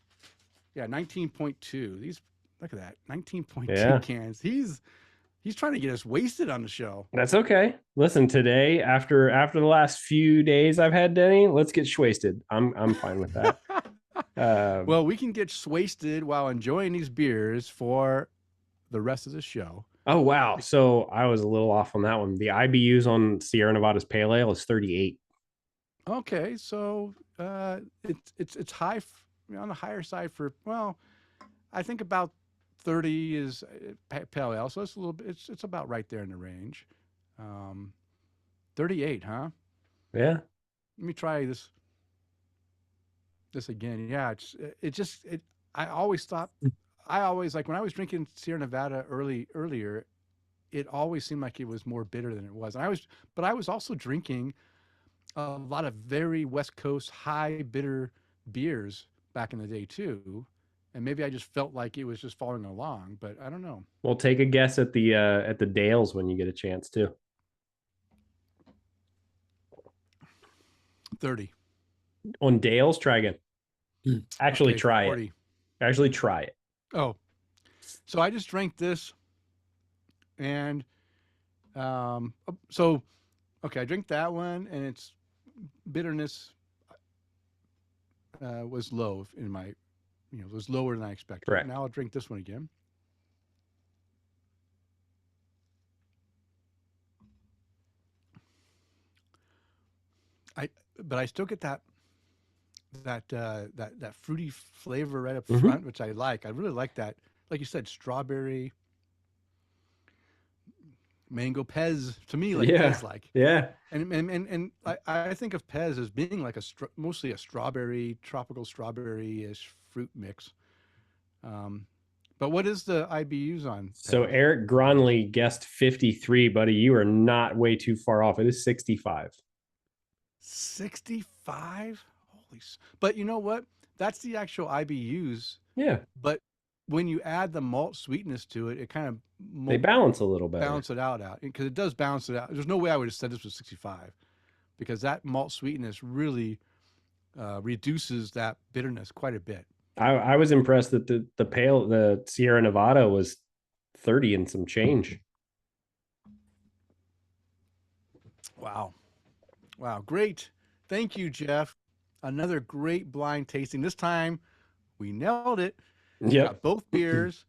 19.2. These, look at that, 19.2 cans. He's trying to get us wasted on the show. That's okay. Listen, today after the last few days I've had, Denny, let's get wasted. I'm fine with that. Well, we can get wasted while enjoying these beers for the rest of the show. Oh wow! So I was a little off on that one. The IBUs on Sierra Nevada's Pale Ale is 38. Okay, so it's high on the higher side for, well, I think about 30 is Pale Ale, so it's a little bit. It's about right there in the range. 38, huh? Yeah. Let me try this again. Yeah, I always thought. I always, like, when I was drinking Sierra Nevada earlier, it always seemed like it was more bitter than it was. And I was also drinking a lot of very West Coast high bitter beers back in the day too. And maybe I just felt like it was just following along, but I don't know. Well, take a guess at the Dales when you get a chance too. 30. On Dales, try again. Actually, okay, try 40. it. Actually, try it. Oh, so I just drank this, and okay, Okay, I drink that one, and its bitterness was low in my, it was lower than I expected. Correct. Now I'll drink this one again. I, but I still get that fruity flavor right up Hmm. front, which I like. I really like that. Like you said, strawberry, mango Pez to me, like Yeah. Pez like. Yeah. And I think of Pez as being like mostly a strawberry, tropical strawberry-ish fruit mix. Um, but what is the IBUs on So Pez? Eric Gronley guessed 53, buddy. You are not way too far off. It is 65. 65? But you know what? That's the actual IBUs. Yeah. But when you add the malt sweetness to it, it kind of They balance a little better. balance it out because it does balance it out. There's no way I would have said this was 65 because that malt sweetness really reduces that bitterness quite a bit. I was impressed that the Sierra Nevada was 30 and some change. Wow. Wow. Great. Thank you, Jeff. Another great blind tasting. This time we nailed it. Yep. Got both beers,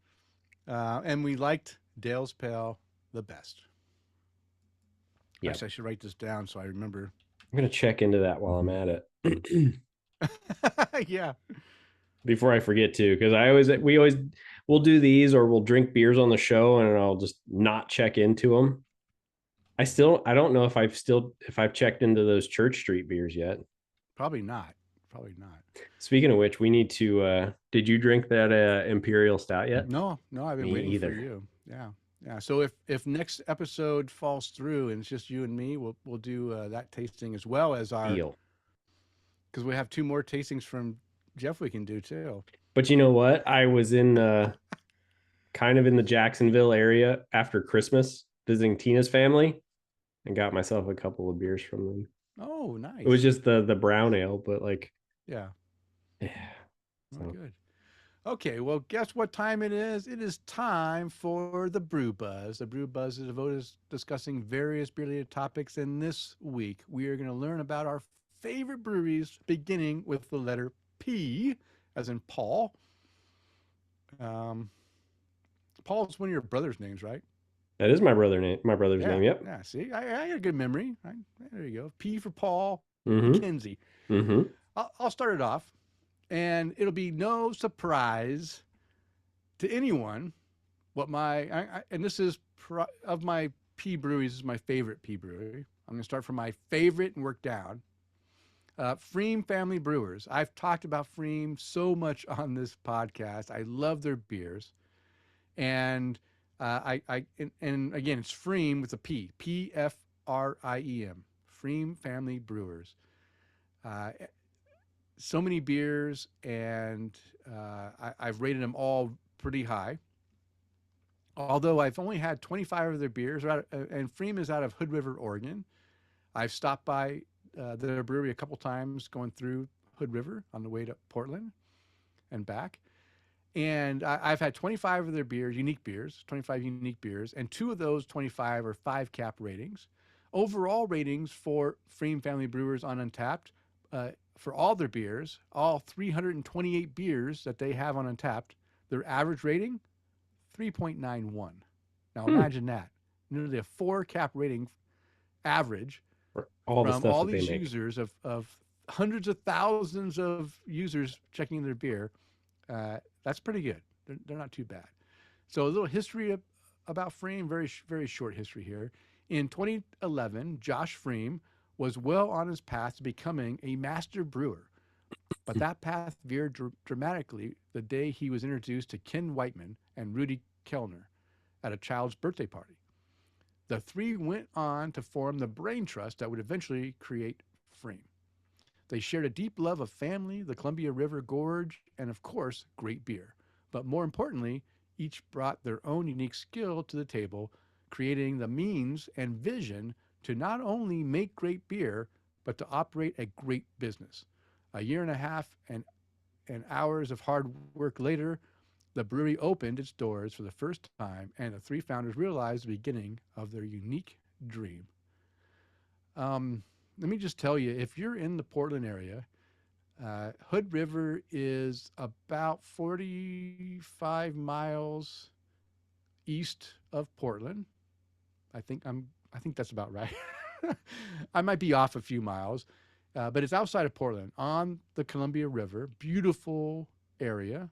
and we liked Dale's Pale the best. Yep. Actually, I should write this down so I remember. I'm gonna check into that while I'm at it. Yeah. Before I forget to, because we'll do these or we'll drink beers on the show and I'll just not check into them. I don't know if I've checked into those Church Street beers yet. Probably not. Probably not. Speaking of which, we need to did you drink that Imperial Stout yet? No, I've been Me waiting either. for you. Yeah. Yeah. So if next episode falls through and it's just you and me, we'll do that tasting as well as our Deal. because we have two more tastings from Jeff we can do too. But you know what? I was in kind of in the Jacksonville area after Christmas visiting Tina's family and got myself a couple of beers from them. Oh, nice. It was just the brown ale, but like yeah. Yeah. So. Oh, good. Okay, well, guess what time it is? It is time for the Brew Buzz. The Brew Buzz is devoted to discussing various beer-related topics, and this week we are going to learn about our favorite breweries, beginning with the letter P, as in Paul. Paul's one of your brother's names, right? That is my brother's name. Yep. Yeah. See, I got a good memory. There you go. P for Paul. Mm-hmm. McKenzie. Mm-hmm. I'll start it off, and it'll be no surprise to anyone what and this is of my P breweries, is my favorite P brewery. I'm going to start from my favorite and work down. pFriem family brewers. I've talked about pFriem so much on this podcast. I love their beers, and and again, it's pFriem with a P, pFriem, pFriem family brewers. So many beers, and I've rated them all pretty high. Although I've only had 25 of their beers, and pFriem is out of Hood River, Oregon. I've stopped by their brewery a couple times going through Hood River on the way to Portland and back. And I've had 25 of their beers, 25 unique beers, and 2 of those 25 are 5 cap ratings. Overall ratings for pFriem family brewers on Untappd, for all their beers, all 328 beers that they have on Untappd, their average rating, 3.91. Now imagine that. Nearly a 4 cap rating average For all the from stuff all that these they make. users of hundreds of thousands of users checking their beer. That's pretty good. They're not too bad. So a little history about pFriem, very, very short history here. In 2011, Josh pFriem was well on his path to becoming a master brewer. But that path veered dramatically the day he was introduced to Ken Whiteman and Rudy Kellner at a child's birthday party. The three went on to form the brain trust that would eventually create pFriem. They shared a deep love of family, the Columbia River Gorge, and of course, great beer. But more importantly, each brought their own unique skill to the table, creating the means and vision to not only make great beer, but to operate a great business. A year and a half and hours of hard work later, the brewery opened its doors for the first time, and the three founders realized the beginning of their unique dream. Let me just tell you, if you're in the Portland area, Hood River is about 45 miles east of Portland. I think that's about right. I might be off a few miles, but it's outside of Portland on the Columbia River. Beautiful area.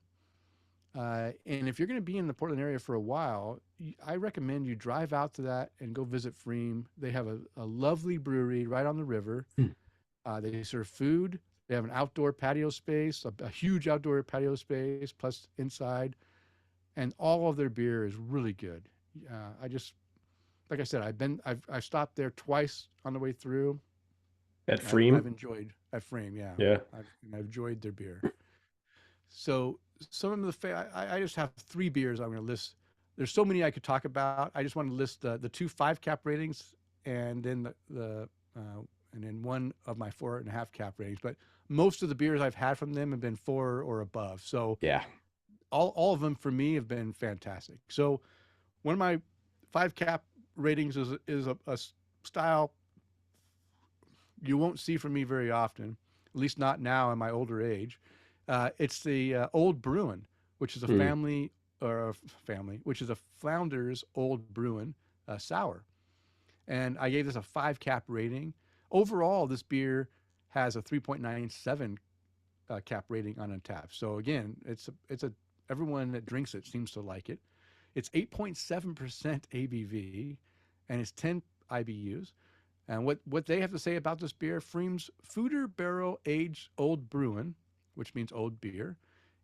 And if you're going to be in the Portland area for a while, I recommend you drive out to that and go visit pFriem. They have a lovely brewery right on the river. They serve food. They have an outdoor patio space, a huge outdoor patio space, plus inside, and all of their beer is really good. I just, like I said, I've stopped there twice on the way through. At I've pFriem? enjoyed at pFriem, yeah. Yeah. I've enjoyed their beer. So some of I just have three beers I'm going to list. There's so many I could talk about. I just want to list the two 5 cap ratings, and then and then one of my 4.5 cap ratings. But most of the beers I've had from them have been 4 or above. So Yeah. all of them for me have been fantastic. So one of my 5 cap ratings is a style you won't see from me very often, at least not now in my older age. It's the Old Bruin, which is a which is a Flounders Old Bruin sour. And I gave this a 5 cap rating. Overall, this beer has a 3.97 cap rating on Untappd. So again, it's a everyone that drinks it seems to like it. It's 8.7% ABV, and it's 10 IBUs. And what they have to say about this beer, pFriem's Foeder Barrel Aged Old Bruin, which means old beer,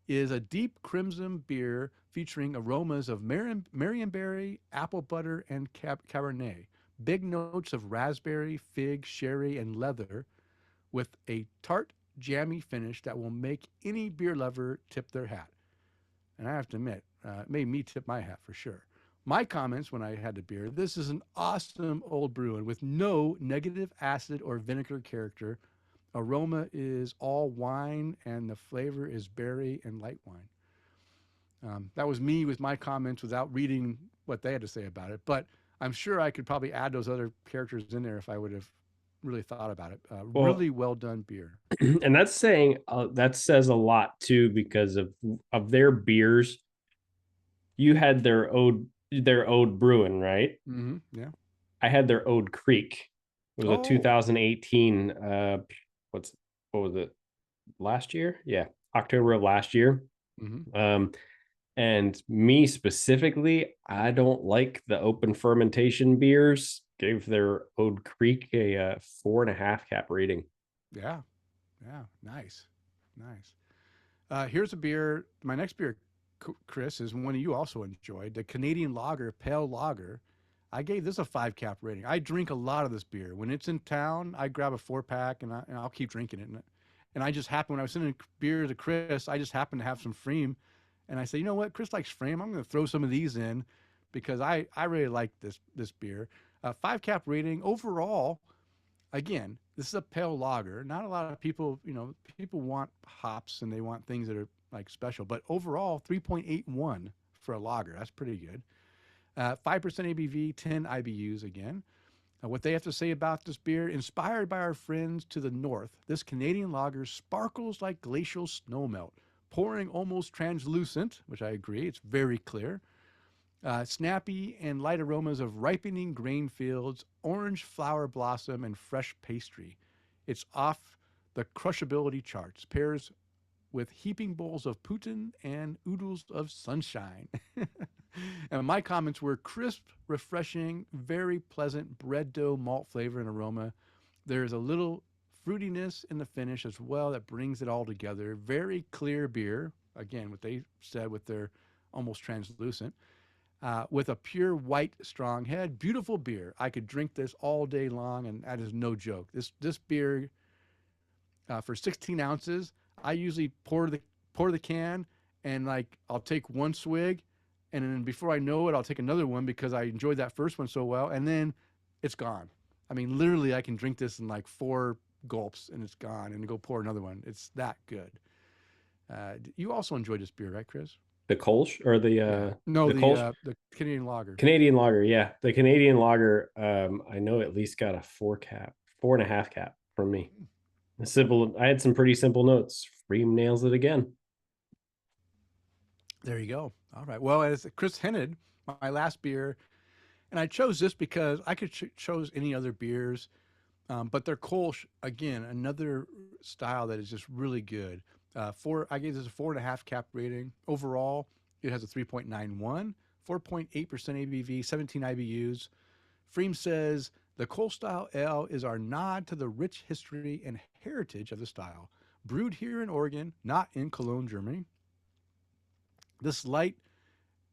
is a deep crimson beer featuring aromas of Marionberry, apple butter, and Cabernet. Big notes of raspberry, fig, sherry, and leather, with a tart, jammy finish that will make any beer lover tip their hat. And I have to admit, it made me tip my hat for sure. My comments when I had the beer: this is an awesome old Bruin with no negative acid or vinegar character. Aroma is all wine, and the flavor is berry and light wine. That was me with my comments without reading what they had to say about it. But I'm sure I could probably add those other characters in there if I would have really thought about it. Really well done beer. And that's saying that says a lot too, because of their beers. You had their Ode Bruin, right? Mm-hmm. Yeah. I had their Ode Creek. It was a 2018. What was it? Last year? Yeah, October of last year. Mm-hmm. And me specifically, I don't like the open fermentation beers. Gave their Ode Creek a 4.5 cap rating. Yeah. Yeah. Nice. Here's a beer. My next beer, Kris, is one you also enjoyed, the Canadian Lager Pale Lager. I gave this a 5 cap rating. I drink a lot of this beer. When it's in town, I grab a 4 pack and I'll keep drinking it. And I just happened, when I was sending beer to Kris, I just happened to have some pFriem. And I said, you know what, Kris likes pFriem. I'm going to throw some of these in because I really like this beer. 5 cap rating. Overall, again, this is a pale lager. Not a lot of people, people want hops and they want things that are like special. But overall, 3.81 for a lager. That's pretty good. 5% ABV, 10 IBUs again. What they have to say about this beer: inspired by our friends to the north, this Canadian lager sparkles like glacial snowmelt, pouring almost translucent, which I agree, it's very clear. Snappy and light aromas of ripening grain fields, orange flower blossom, and fresh pastry. It's off the crushability charts. Pairs with heaping bowls of Putin and oodles of sunshine. And my comments were: crisp, refreshing, very pleasant bread dough malt flavor and aroma. There's a little fruitiness in the finish as well that brings it all together. Very clear beer. Again, what they said with their almost translucent. With a pure white strong head. Beautiful beer. I could drink this all day long, and that is no joke. This beer, for 16 ounces, I usually pour the can, and I'll take one swig, and then before I know it, I'll take another one because I enjoyed that first one so well, and then it's gone. I mean, literally, I can drink this in 4 gulps, and it's gone, and go pour another one. It's that good. You also enjoyed this beer, right, Kris? The Kolsch or the Canadian Lager. Canadian Lager, yeah. The Canadian Lager, I know at least got a 4 cap 4.5 cap from me. Simple. I had some pretty simple notes. pFriem nails it again. There you go. All right. Well, as Kris hinted, my last beer, and I chose this because I could chose any other beers, but their Kolsch, again, another style that is just really good. I gave this a 4.5 cap rating. Overall, it has a 3.91, 4.8% ABV, 17 IBUs. pFriem says the Kolsch style ale is our nod to the rich history and heritage of the style, brewed here in Oregon, not in Cologne, Germany. This light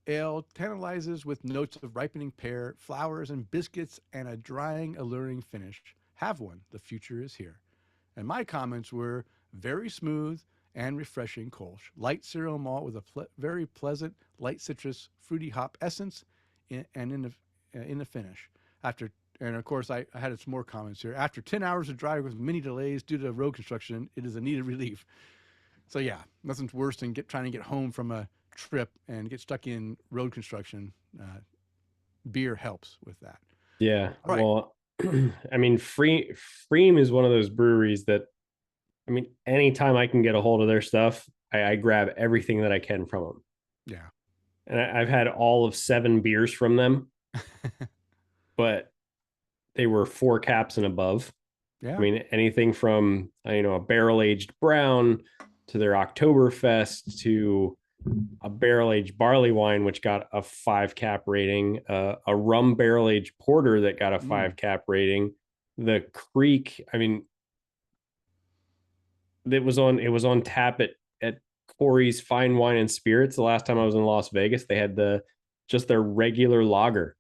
ale tantalizes with notes of ripening pear, flowers, and biscuits, and a drying, alluring finish. Have one. The future is here. And my comments were very smooth and refreshing Kolsch. Light cereal malt with a very pleasant, light citrus, fruity hop essence, and in the finish. And of course, I had some more comments here. After 10 hours of driving with many delays due to road construction, it is a needed relief. So yeah, nothing's worse than trying to get home from a trip and get stuck in road construction. Beer helps with that. Yeah. Right. Well, I mean, pFriem is one of those breweries that, I mean, anytime I can get a hold of their stuff, I grab everything that I can from them. Yeah. And I've had all of 7 beers from them, but they were 4 caps and above. Yeah. I mean, anything from, a barrel-aged brown to their Oktoberfest to a barrel-aged barley wine, which got a 5 cap rating, a rum barrel-aged porter that got a 5 cap rating. The Creek, I mean, it was on tap at Corey's Fine Wine and Spirits the last time I was in Las Vegas. They had just their regular lager.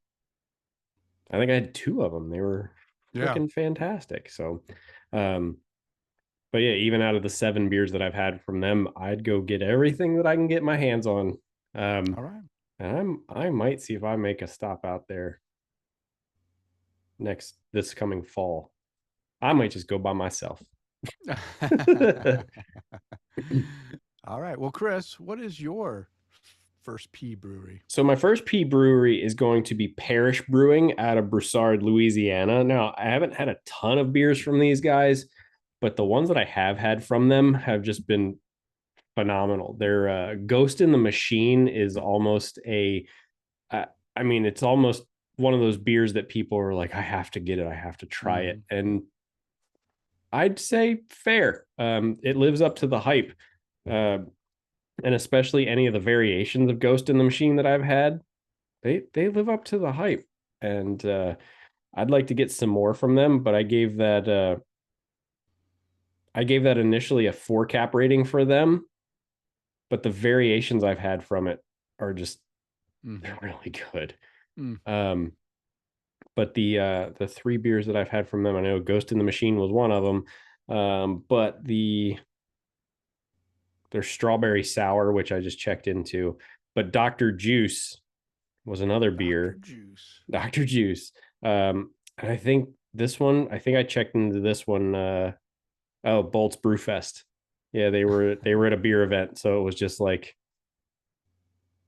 I think I had 2 of them. They were freaking fantastic. So, but yeah, even out of the 7 beers that I've had from them, I'd go get everything that I can get my hands on. All right. And I might see if I make a stop out there this coming fall. I might just go by myself. All right. Well, Kris, what is your first P brewery? So my first P brewery is going to be Parish Brewing out of Broussard, Louisiana. Now, I haven't had a ton of beers from these guys, but the ones that I have had from them have just been phenomenal. Their Ghost in the Machine is almost it's almost one of those beers that people are like, I have to get it. I have to try it. And I'd say fair. It lives up to the hype. And especially any of the variations of Ghost in the Machine that I've had, they live up to the hype. And I'd like to get some more from them, but I gave that initially a 4 cap rating for them. But the variations I've had from it are just they're really good. But the 3 beers that I've had from them, I know Ghost in the Machine was one of them, but their strawberry sour, which I just checked into, but Dr. Juice was another beer. Dr. Juice. And I think I checked into this one. Bolt's Brewfest. Yeah, they were at a beer event, so it was just like,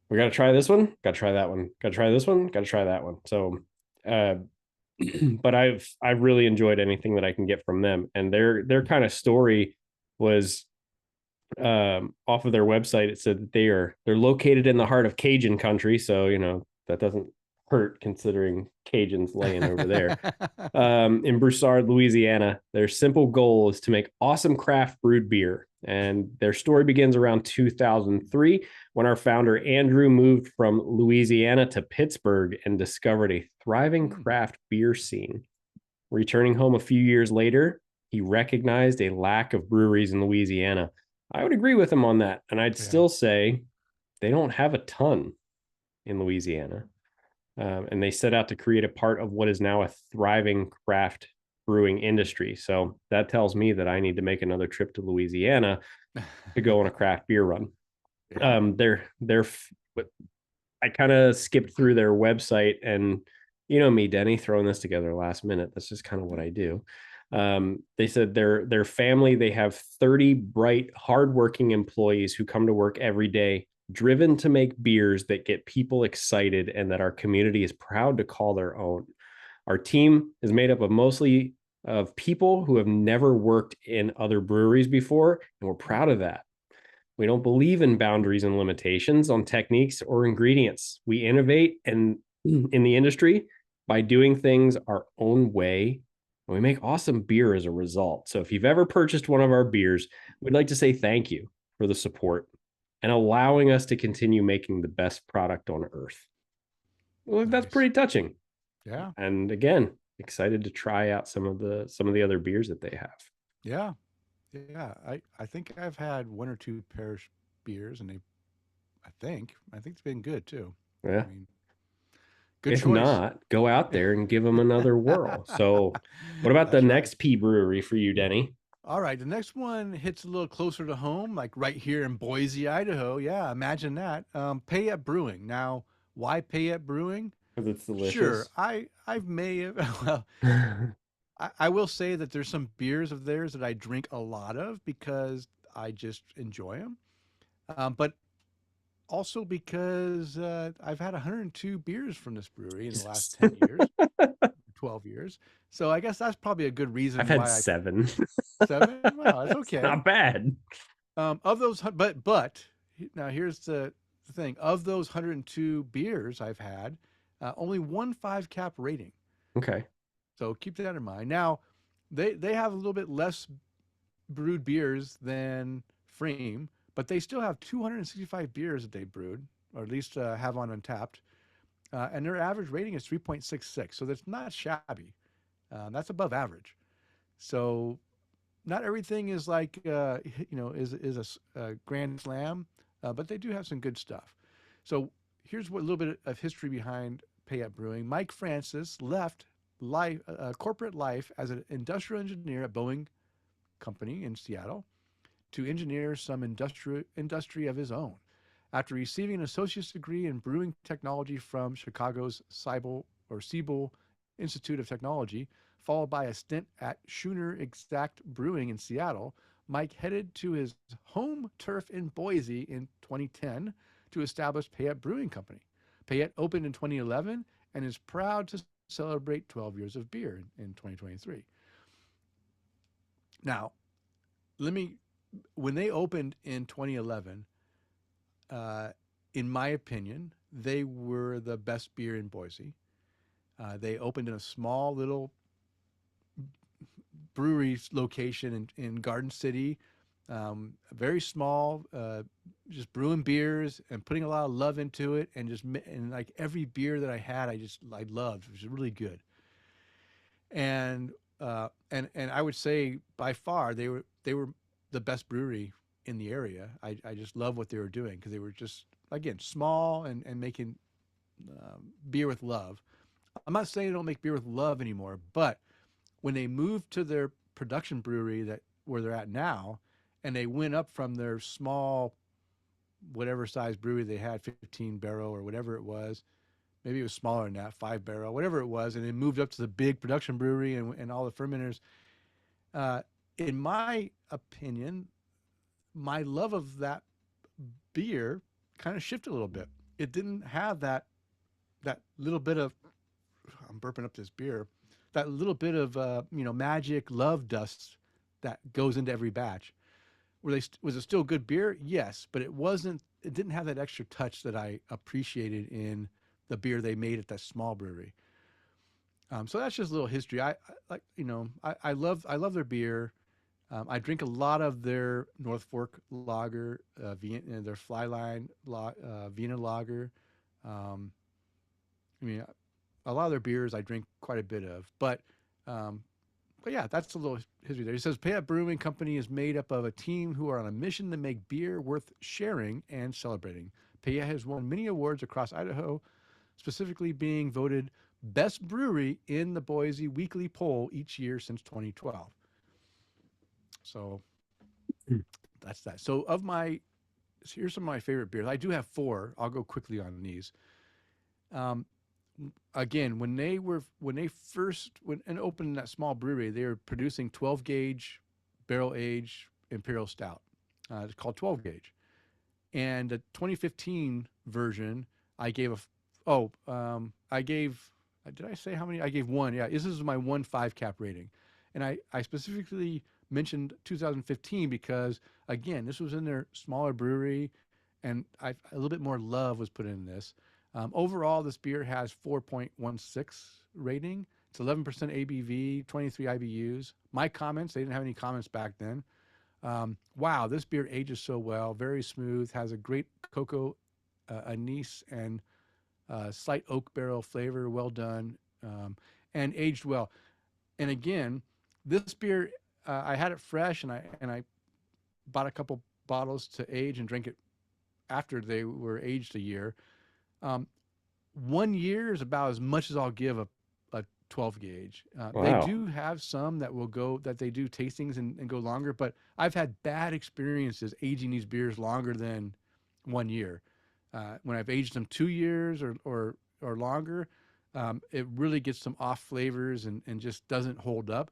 we got to try this one, got to try that one, got to try this one, got to try that one. So, but I've really enjoyed anything that I can get from them, and their kind of story was off of their website. It said that they're located in the heart of Cajun country, so that doesn't hurt considering Cajuns laying over there. In Broussard, Louisiana, their simple goal is to make awesome craft brewed beer. And their story begins around 2003 when our founder Andrew moved from Louisiana to Pittsburgh and discovered a thriving craft beer scene. Returning home a few years later, he recognized a lack of breweries in Louisiana. I would agree with him on that. And I'd still say they don't have a ton in Louisiana. And they set out to create a part of what is now a thriving craft brewing industry. So that tells me that I need to make another trip to Louisiana to go on a craft beer run. I kind of skipped through their website, and me, Denny, throwing this together last minute. That's just kind of what I do. They said their family, they have 30 bright, hardworking employees who come to work every day, driven to make beers that get people excited and that our community is proud to call their own. Our team is made up of mostly of people who have never worked in other breweries before, and we're proud of that. We don't believe in boundaries and limitations on techniques or ingredients. We innovate in the industry by doing things our own way, and we make awesome beer as a result. So if you've ever purchased one of our beers, we'd like to say thank you for the support and allowing us to continue making the best product on earth. Well, that's Nice. pretty touching. Yeah. And again, excited to try out some of the other beers that they have. Yeah. Yeah. I think I've had one or two parish beers, and I think it's been good too. Yeah. I mean, good If choice. not, go out there and give them another whirl. So, what about the That's right. next P brewery for you, Denny? All right, the next one hits a little closer to home, like right here in Boise, Idaho. Yeah, imagine that. Payette Brewing. Now, why Payette Brewing? Because it's Sure, delicious. I may have. Well, I will say that there's some beers of theirs that I drink a lot of because I just enjoy them. But also because I've had 102 beers from this brewery in the last 10 years, 12 years. So I guess that's probably a good I've reason had why I 7. 7. Wow, that's It's okay. not bad. Of those, but now here's the thing: of those 102 beers I've had, only one 5 cap rating. Okay. So keep that in mind. Now, they have a little bit less brewed beers than pFriem, but they still have 265 beers that they brewed, or at least have on Untapped, and their average rating is 3.66. So that's not shabby. That's above average. So not everything is like is a grand slam, but they do have some good stuff. So here's what a little bit of history behind Payette Brewing. Mike Francis left corporate life as an industrial engineer at Boeing Company in Seattle to engineer some industry of his own. After receiving an associate's degree in brewing technology from Chicago's Siebel Institute of Technology, followed by a stint at Schooner Exact Brewing in Seattle, Mike headed to his home turf in Boise in 2010 to establish Payette Brewing Company. Payette opened in 2011 and is proud to celebrate 12 years of beer in 2023. Now, when they opened in 2011, uh, in my opinion, they were the best beer in Boise. They opened in a small little brewery location in Garden City, very small, just brewing beers and putting a lot of love into it, and like every beer that I had, I loved. It was really good, and and I would say by far they were the best brewery in the area. I just love what they were doing because they were just again small and making beer with love. I'm not saying they don't make beer with love anymore, but when they moved to their production brewery that where they're at now, and they went up from their small, whatever size brewery they had, 15 barrel or whatever it was, maybe it was smaller than that, 5 barrel, whatever it was, and they moved up to the big production brewery and all the fermenters. Uh, in my opinion, my love of that beer kind of shifted a little bit. It didn't have that little bit of I'm burping up this beer, that little bit of magic love dust that goes into every batch. Was it still good beer? Yes, but it wasn't. It didn't have that extra touch that I appreciated in the beer they made at that small brewery. So that's just a little history. I like I love their beer. I drink a lot of their North Fork lager, their Flyline Vienna lager. Um, I mean, a lot of their beers I drink quite a bit of, but yeah, that's a little history there. He says Payette Brewing Company is made up of a team who are on a mission to make beer worth sharing and celebrating. Payette has won many awards across Idaho, specifically being voted best brewery in the Boise Weekly Poll each year since 2012. So that's that. Here's some of my favorite beers. I do have 4. I'll go quickly on these. Um, Again, when they first and opened that small brewery, they were producing 12 gauge barrel aged imperial stout. It's called 12 gauge, and the 2015 version I gave I gave did I say how many? I gave 1. Yeah, this is my 1 5 cap rating, And I specifically mentioned 2015 because, again, this was in their smaller brewery, and a little bit more love was put in this. Overall, this beer has 4.16 rating. It's 11% ABV, 23 IBUs. My comments, they didn't have any comments back then. Wow, this beer ages so well, very smooth, has a great cocoa anise and slight oak barrel flavor, well done, and aged well. And again, this beer, I had it fresh, and I bought a couple bottles to age and drink it after they were aged a year. 1 year is about as much as I'll give a 12 gauge. They Wow. do have some that will go, that they do tastings and go longer, but I've had bad experiences aging these beers longer than 1 year. When I've aged them 2 years or longer, it really gets some off flavors and just doesn't hold up.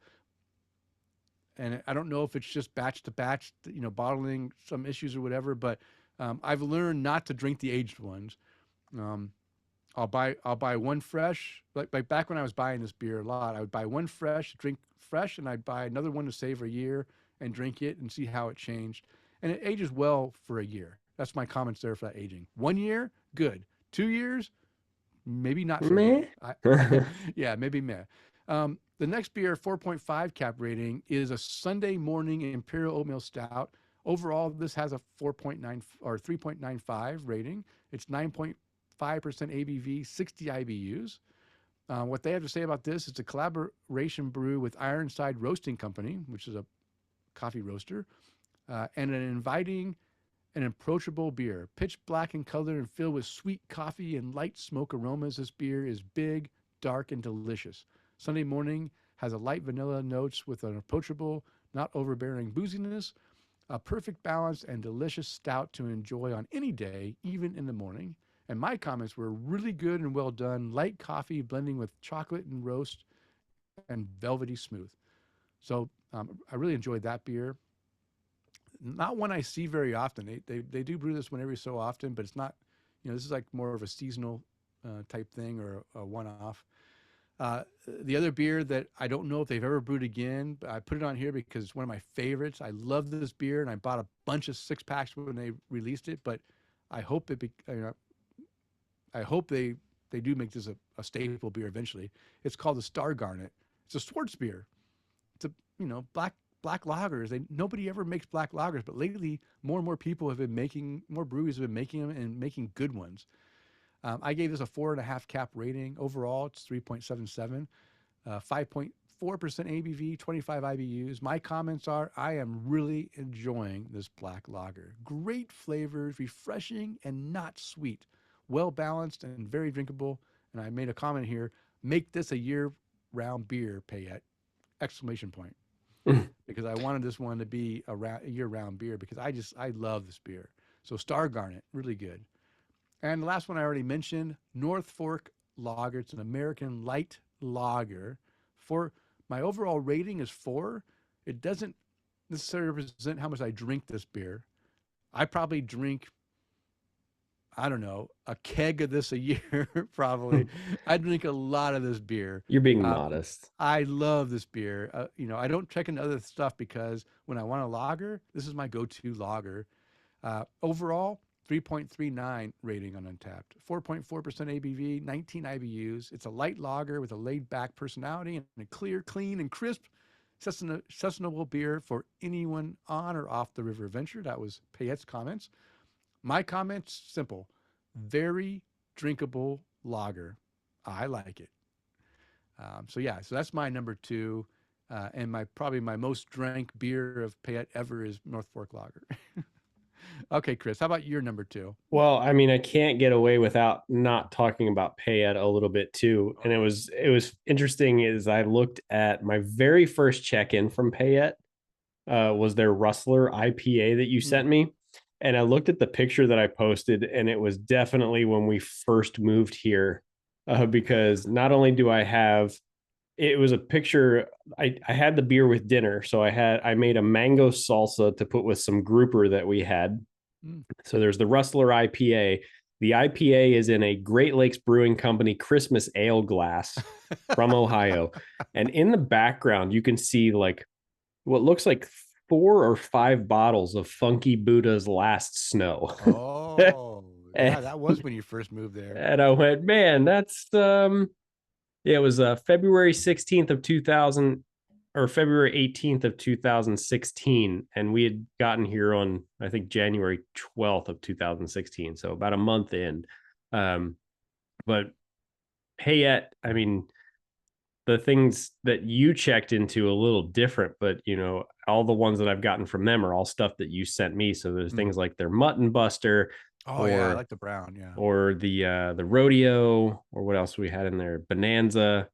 And I don't know if it's just batch to batch, bottling some issues or whatever, but I've learned not to drink the aged ones. Um, I'll buy one fresh, like back when I was buying this beer a lot, I would buy one fresh, drink fresh, and I'd buy another one to save a year and drink it and see how it changed. And it ages well for a year. That's my comments there for that aging. 1 year, good. 2 years, maybe not so Meh. good. Yeah, maybe meh. The next beer, 4.5 cap rating, is a Sunday morning Imperial Oatmeal Stout. Overall, this has a 4.9 or 3.95 rating. It's 9.5% ABV, 60 IBUs. What they have to say about this, it's a collaboration brew with Ironside Roasting Company, which is a coffee roaster, and an inviting and approachable beer. Pitch black in color and filled with sweet coffee and light smoke aromas, this beer is big, dark, and delicious. Sunday morning has a light vanilla notes with an approachable, not overbearing booziness, a perfect balance and delicious stout to enjoy on any day, even in the morning. And my comments were really good and well done. Light coffee blending with chocolate and roast and velvety smooth. So I really enjoyed that beer. Not one I see very often. They do brew this one every so often, but it's not, this is like more of a seasonal type thing or a one-off. The other beer that I don't know if they've ever brewed again, but I put it on here because it's one of my favorites. I love this beer, and I bought a bunch of 6-packs when they released it. But I hope I hope they do make this a staple beer eventually. It's called the Star Garnet. It's a Schwartz beer. It's a black lagers. Nobody ever makes black lagers, but lately more and more people have been making, more breweries have been making them and making good ones. I gave this a 4.5 cap rating. Overall, it's 3.77, 5.4% ABV, 25 IBUs. My comments are, I am really enjoying this black lager. Great flavors, refreshing and not sweet. Well balanced and very drinkable. And I made a comment here, make this a year-round beer, Payette, exclamation point. Because I wanted this one to be a year-round beer because I love this beer. So Star Garnet, really good. And the last one I already mentioned, North Fork Lager. It's an American light lager. My overall rating is 4. It doesn't necessarily represent how much I drink this beer. I probably drink, I don't know, a keg of this a year, probably. I drink a lot of this beer. You're being modest. I love this beer. I don't check into other stuff because when I want a lager, this is my go-to lager. Overall, 3.39 rating on Untapped, 4.4% ABV, 19 IBUs. It's a light lager with a laid-back personality and a clear, clean, and crisp, sustainable beer for anyone on or off the river adventure. That was Payette's comments. My comments, simple. Very drinkable lager. I like it. So that's my number 2. And probably my most drank beer of Payette ever is North Fork Lager. Okay, Kris, how about your number 2? Well, I mean, I can't get away without not talking about Payette a little bit too. And it was interesting as I looked at my very first check-in from Payette was their Rustler IPA that you sent me. And I looked at the picture that I posted, and it was definitely when we first moved here, because not only do I have, it was a picture, I had the beer with dinner. So I made a mango salsa to put with some grouper that we had. So there's the Rustler IPA. The IPA is in a Great Lakes Brewing Company Christmas ale glass from Ohio. And in the background, you can see like what looks like 4 or 5 bottles of Funky Buddha's Last Snow. Oh, and, yeah, that was when you first moved there. and I went, man, that's yeah, it was February 16th of 2000 or February 18th of 2016. And we had gotten here on, I think, January 12th of 2016. So about a month in. But Hayette, I mean, the things that you checked into a little different, but all the ones that I've gotten from them are all stuff that you sent me. So there's things like their Mutton Buster, Oh yeah, I like the brown. Yeah. or the rodeo, or what else we had in there? Bonanza.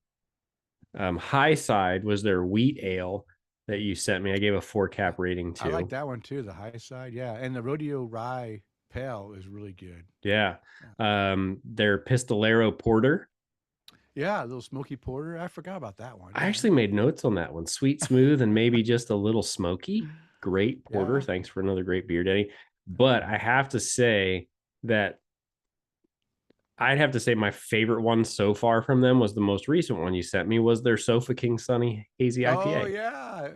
High Side was their wheat ale that you sent me. I gave a 4-cap rating to. I like that one too, the high side. Yeah. And the rodeo rye pale is really good. Yeah. Their Pistolero Porter. Yeah, a little smoky porter. I forgot about that one. I actually made notes on that one. Sweet, smooth, and maybe just a little smoky. Great porter. Yeah. Thanks for another great beer, Denny. But I have to say that I'd have to say my favorite one so far from them was the most recent one you sent me, was their Sofa King Sunny Hazy IPA. Oh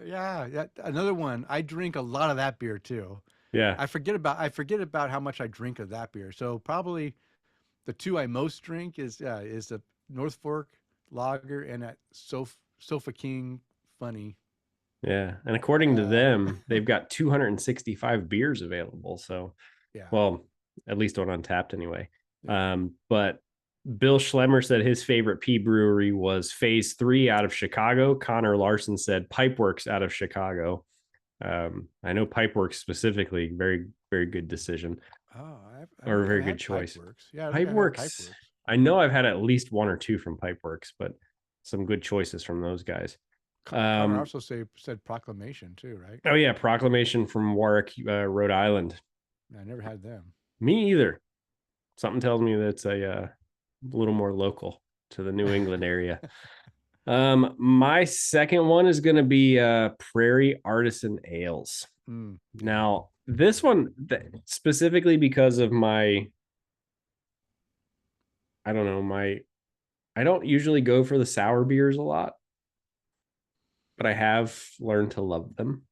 yeah. Another one. I drink a lot of that beer too. Yeah. I forget about how much I drink of that beer. So probably the two I most drink is the North Fork Lager and that Sofa King Funny. Yeah. And according to them, they've got 265 beers available. So, Yeah. well, at least on Untapped anyway. Yeah. But Bill Schlemmer said his favorite P brewery was Phase 3 out of Chicago. Connor Larson said Pipeworks out of Chicago. I know Pipeworks specifically, very, very good decision. Oh, or a very good choice. Pipeworks. Yeah, Pipeworks. I know I've had at least 1 or 2 from Pipeworks, but some good choices from those guys. Connor also said Proclamation too, right? Oh yeah, Proclamation from Warwick, Rhode Island. I never had them. Me either. Something tells me that it's a little more local to the New England area. My second one is going to be Prairie Artisan Ales. Now, this one specifically because of I don't usually go for the sour beers a lot, but I have learned to love them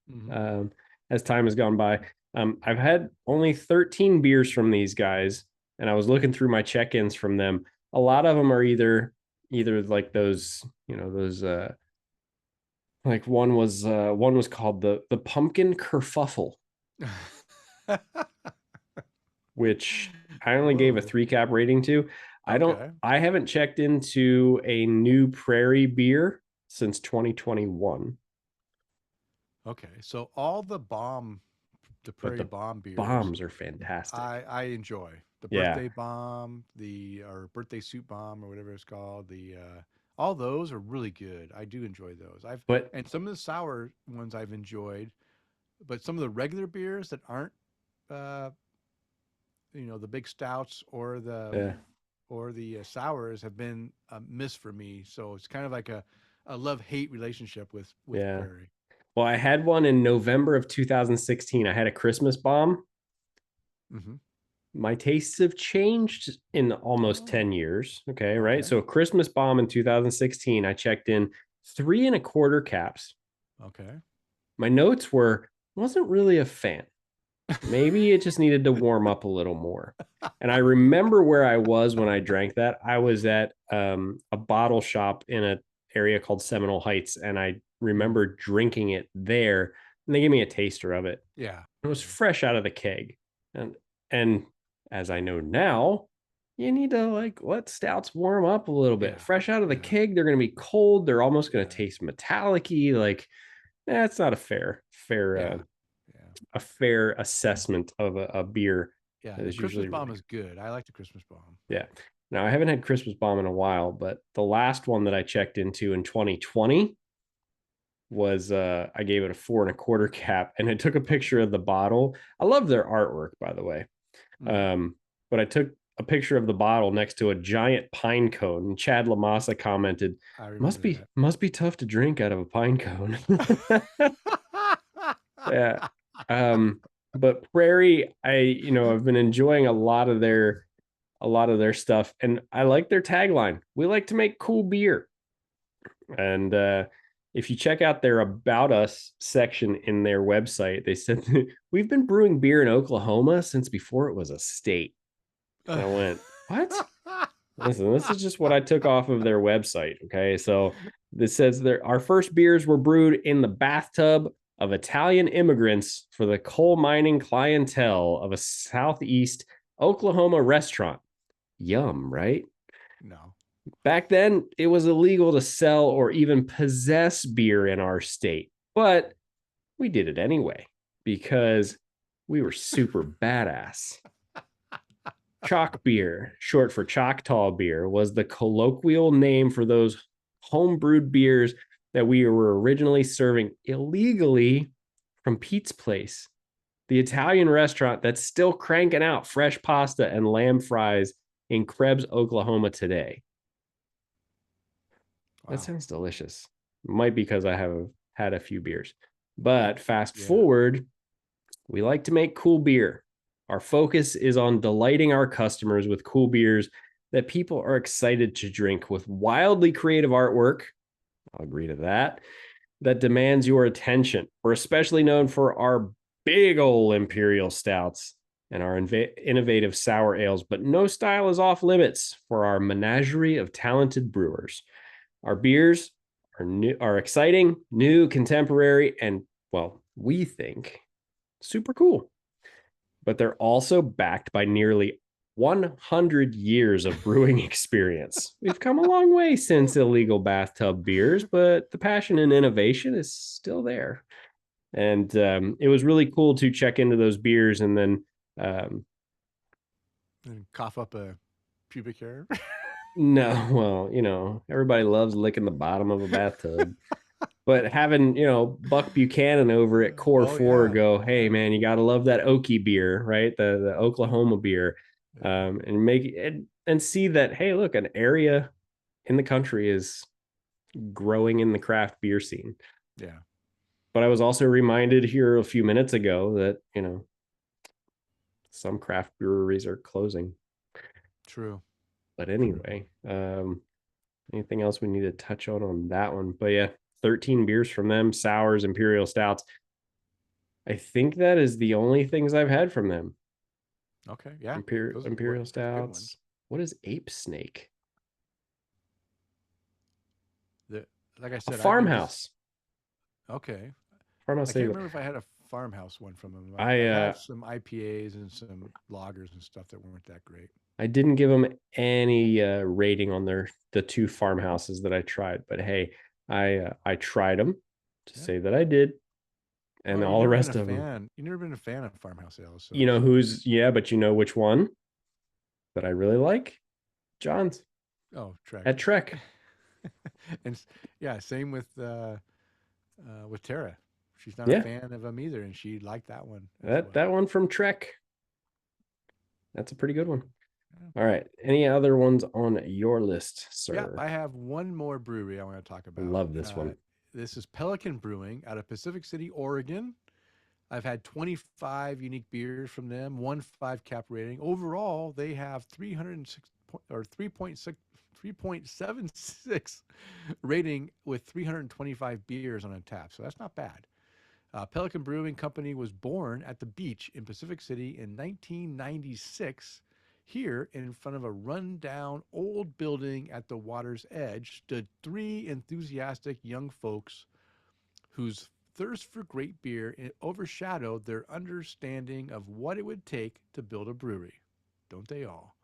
as time has gone by. I've had only 13 beers from these guys, and I was looking through my check-ins from them. A lot of them are either like those, like one was called the pumpkin kerfuffle, which I only gave a 3-cap rating to. I haven't checked into a new Prairie beer since 2021. Okay, so all the Prairie Bomb beers. Bombs are fantastic. I enjoy the birthday bomb, or birthday soup bomb, or whatever it's called. All those are really good. I do enjoy those. And some of the sour ones I've enjoyed, but some of the regular beers that aren't, the big stouts or the sours have been a miss for me. So it's kind of like a love-hate relationship with Prairie. Well, I had one in November of 2016. I had a Christmas bomb. My tastes have changed in almost 10 years. Okay, right? So a Christmas bomb in 2016, I checked in 3 1/4 caps. Okay. My notes wasn't really a fan. Maybe it just needed to warm up a little more. And I remember where I was when I drank that. I was at a bottle shop in an area called Seminole Heights, and I remember drinking it there, and they gave me a taster of it. Yeah. It was fresh out of the keg. And as I know now, you need to let stouts warm up a little bit. Fresh out of the keg, they're going to be cold. They're almost going to taste metallic-y. That's not a fair assessment of a beer. Yeah, the Christmas bomb is good. I like the Christmas bomb. Yeah. Now, I haven't had Christmas bomb in a while, but the last one that I checked into in 2020 was I gave it a 4 1/4 cap, and I took a picture of the bottle. I love their artwork, by the way. But I took a picture of the bottle next to a giant pine cone, and Chad Lamassa commented, must be tough to drink out of a pine cone. Yeah. But Prairie, I've been enjoying a lot of their a lot of their stuff, and I like their tagline. We like to make cool beer. And if you check out their About Us section in their website, they said, we've been brewing beer in Oklahoma since before it was a state. And I went, what? Listen, this is just what I took off of their website. Okay. So this says our first beers were brewed in the bathtub of Italian immigrants for the coal mining clientele of a Southeast Oklahoma restaurant. Yum, right? No. Back then, it was illegal to sell or even possess beer in our state, but we did it anyway because we were super badass. Chalk beer, short for Choctaw beer, was the colloquial name for those homebrewed beers that we were originally serving illegally from Pete's Place, the Italian restaurant that's still cranking out fresh pasta and lamb fries in Krebs, Oklahoma today. Wow. That sounds delicious. Might be because I have had a few beers. But fast Yeah. forward, we like to make cool beer. Our focus is on delighting our customers with cool beers that people are excited to drink with wildly creative artwork. I'll agree to that. That demands your attention. We're especially known for our big old imperial stouts and our innovative sour ales, but no style is off limits for our menagerie of talented brewers. Our beers are exciting, new, contemporary, and, well, we think super cool. But they're also backed by nearly 100 years of brewing experience. We've come a long way since illegal bathtub beers, but the passion and innovation is still there. And it was really cool to check into those beers and then and cough up a pubic hair. no, well, everybody loves licking the bottom of a bathtub. But having, Buck Buchanan over at Core 4 go, hey, man, you got to love that Okie beer, right? The Oklahoma beer. And make it and see that, hey, look, an area in the country is growing in the craft beer scene. Yeah. But I was also reminded here a few minutes ago that, some craft breweries are closing. True. But anyway, anything else we need to touch on that one? But yeah, 13 beers from them, sours, imperial stouts. I think that is the only things I've had from them. Okay. Yeah. Imperial stouts. What is ape snake? Like I said, a farmhouse. Okay. Farmhouse. I can't remember if I had a farmhouse one from them. I had some IPAs and some lagers and stuff that weren't that great. I didn't give them any rating on the two farmhouses that I tried, but hey, I tried them to say that I did, and all the rest of them. You've never been a fan of farmhouse ales. So. You know who's but you know which one that I really like? John's. Oh, Trek. At Trek. And yeah, same with Tara. She's not a fan of them either, and she liked that one. That one from Trek. That's a pretty good one. All right. Any other ones on your list, sir? Yeah, I have one more brewery I want to talk about. I love this one. This is Pelican Brewing out of Pacific City, Oregon. I've had 25 unique beers from them, 1.5 cap rating. Overall, they have 3.76 rating with 325 beers on tap. So that's not bad. Pelican Brewing Company was born at the beach in Pacific City in 1996. Here, in front of a rundown old building at the water's edge, stood three enthusiastic young folks whose thirst for great beer overshadowed their understanding of what it would take to build a brewery. Don't they all?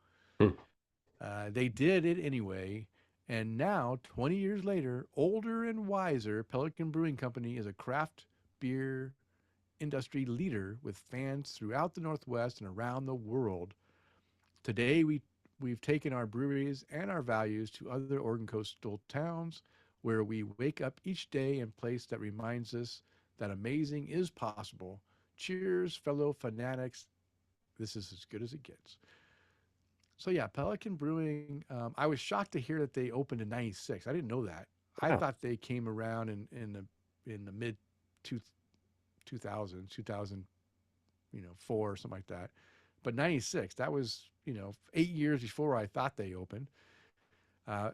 They did it anyway. And now, 20 years later, older and wiser, Pelican Brewing Company is a craft beer industry leader with fans throughout the Northwest and around the world. Today, we've taken our breweries and our values to other Oregon coastal towns where we wake up each day in a place that reminds us that amazing is possible. Cheers, fellow fanatics. This is as good as it gets. So yeah, Pelican Brewing, I was shocked to hear that they opened in 96. I didn't know that. Wow. I thought they came around in the mid 2000s, 4 or something like that. but 96, that was, 8 years before I thought they opened. Uh,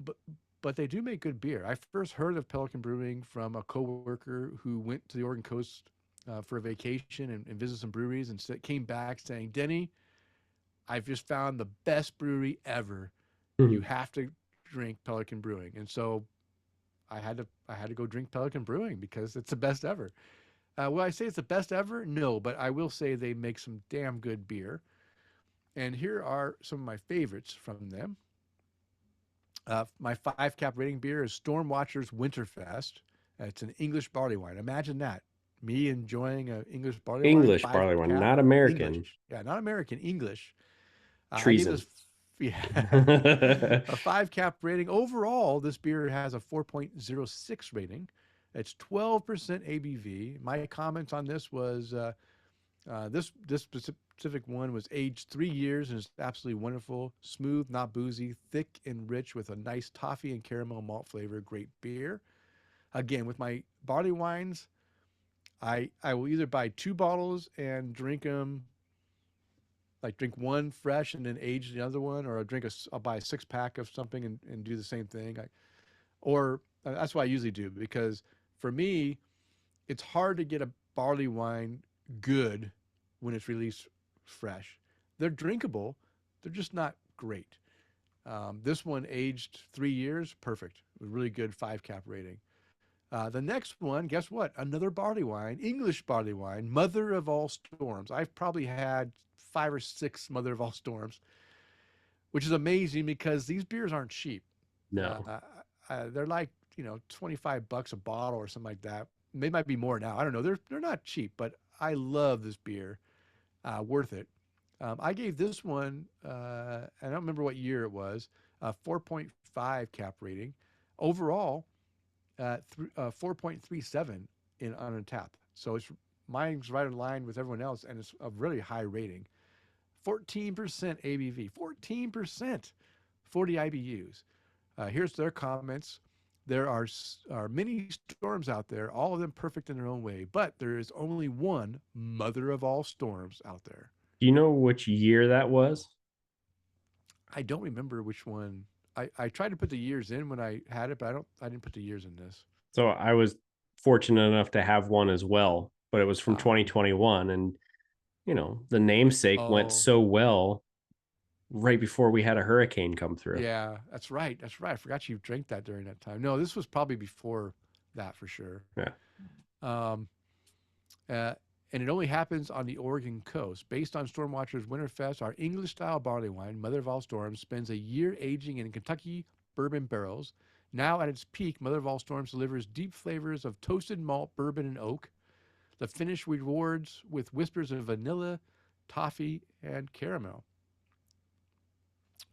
but but they do make good beer. I first heard of Pelican Brewing from a coworker who went to the Oregon coast for a vacation and visited some breweries and came back saying, Denny, I've just found the best brewery ever. You Mhm. have to drink Pelican Brewing. And so I had to go drink Pelican Brewing because it's the best ever. Will I say it's the best ever? No, but I will say they make some damn good beer. And here are some of my favorites from them. My 5 cap rating beer is Stormwatcher's Winterfest. It's an English barley wine. Imagine that. Me enjoying an English barley wine, English five barley one, cap not English. American. Yeah, not American, English. I gave Treason. this, yeah, a 5 cap rating. Overall, this beer has a 4.06 rating. It's 12% ABV. My comments on this was this specific one was aged 3 years and is absolutely wonderful, smooth, not boozy, thick and rich with a nice toffee and caramel malt flavor. Great beer. Again, with my barley wines, I will either buy 2 bottles and drink them, like drink one fresh and then age the other one, or I'll buy a 6 pack of something and do the same thing. Or that's what I usually do because for me, it's hard to get a barley wine good when it's released fresh. They're drinkable, they're just not great. This one aged 3 years, perfect. Really good 5 cap rating. The next one, guess what? Another barley wine, English barley wine, Mother of All Storms. I've probably had 5 or 6 Mother of All Storms, which is amazing because these beers aren't cheap. No. Uh, they're like, $25 a bottle or something like that. They might be more now. I don't know. They're not cheap, but I love this beer. Worth it. I gave this one, I don't remember what year it was, 4.5 cap rating. Overall, 4.37 on a tap. So mine's right in line with everyone else, and it's a really high rating. 14% ABV, 14%, 40 IBUs. Here's their comments. There are many storms out there, all of them perfect in their own way, but there is only one mother of all storms out there. Do you know which year that was? I don't remember which one. I tried to put the years in when I had it, but I didn't put the years in this. So I was fortunate enough to have one as well, but it was from Ah, 2021. And, the namesake went oh, so well right before we had a hurricane come through. yeah, that's right. That's right. I forgot you drank that during that time. No, this was probably before that for sure. Yeah. Um, uh, and it only happens on the Oregon coast. Based on Stormwatcher's Winterfest, our English style barley wine, Mother of All Storms, spends a year aging in Kentucky bourbon barrels. Now at its peak, Mother of All Storms delivers deep flavors of toasted malt, bourbon, and oak. The finish rewards with whispers of vanilla, toffee, and caramel.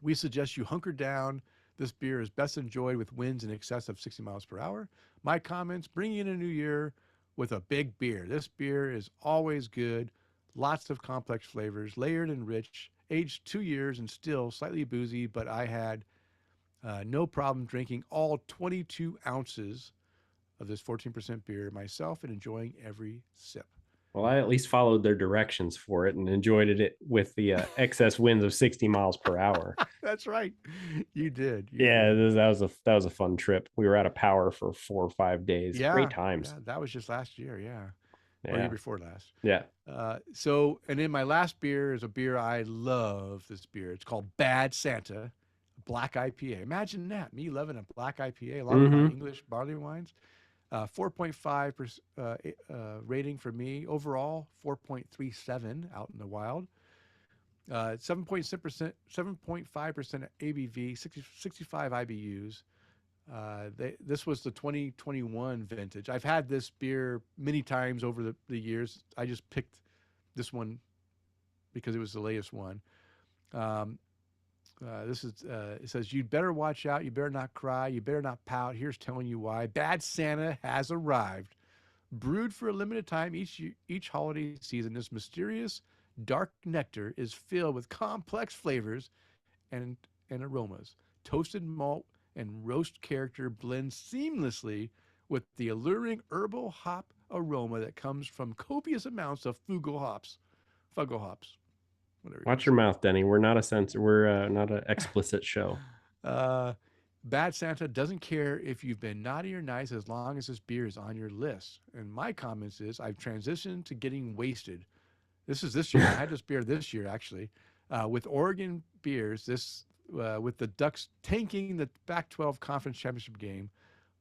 We suggest you hunker down. This beer is best enjoyed with winds in excess of 60 miles per hour. My comments: bring in a new year with a big beer. This beer is always good, lots of complex flavors, layered and rich, aged 2 years and still slightly boozy, but I had no problem drinking all 22 ounces of this 14% beer myself and enjoying every sip. Well, I at least followed their directions for it and enjoyed it with the excess winds of 60 miles per hour. That's right. You did. You Yeah, did. that was a fun trip. We were out of power for 4 or 5 days. Great Yeah. times. Yeah. That was just last year. Yeah. Or year Yeah. before last. Yeah. And then my last beer is a beer I love. This beer. It's called Bad Santa, Black IPA. Imagine that, me loving a black IPA along with my Mm-hmm. English barley wines. 4.5 rating for me overall. 4.37 out in the wild. 7.5% ABV, 65 IBUs. This was the 2021 vintage. I've had this beer many times over the years. I just picked this one because it was the latest one. Um, it says, you'd better watch out. You better not cry. You better not pout. Here's telling you why. Bad Santa has arrived. Brewed for a limited time each holiday season, this mysterious dark nectar is filled with complex flavors and, and aromas. Toasted malt and roast character blend seamlessly with the alluring herbal hop aroma that comes from copious amounts of fugo hops. Fugo hops. whatever you want Watch to your say. mouth, Denny. We're not a censor. We're not an explicit show. Uh, Bad Santa doesn't care if you've been naughty or nice as long as this beer is on your list. And my comments is I've transitioned to getting wasted. This is this year. I had this beer this year actually, with Oregon beers. This with the Ducks tanking the Pac-12 Conference Championship game.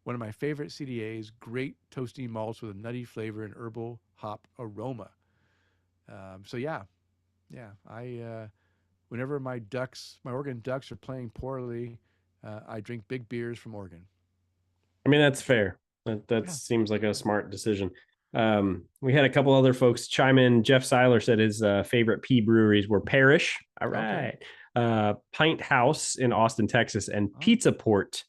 One of my favorite CDAs. Great toasty malts with a nutty flavor and herbal hop aroma. So yeah. Whenever my Oregon Ducks are playing poorly, I drink big beers from Oregon. I mean, that's fair. That Yeah. seems like a smart decision. We had a couple other folks chime in. Jeff Seiler said his favorite P breweries were Parish. All Okay. right. Pint House in Austin, Texas, and Oh. Pizza Port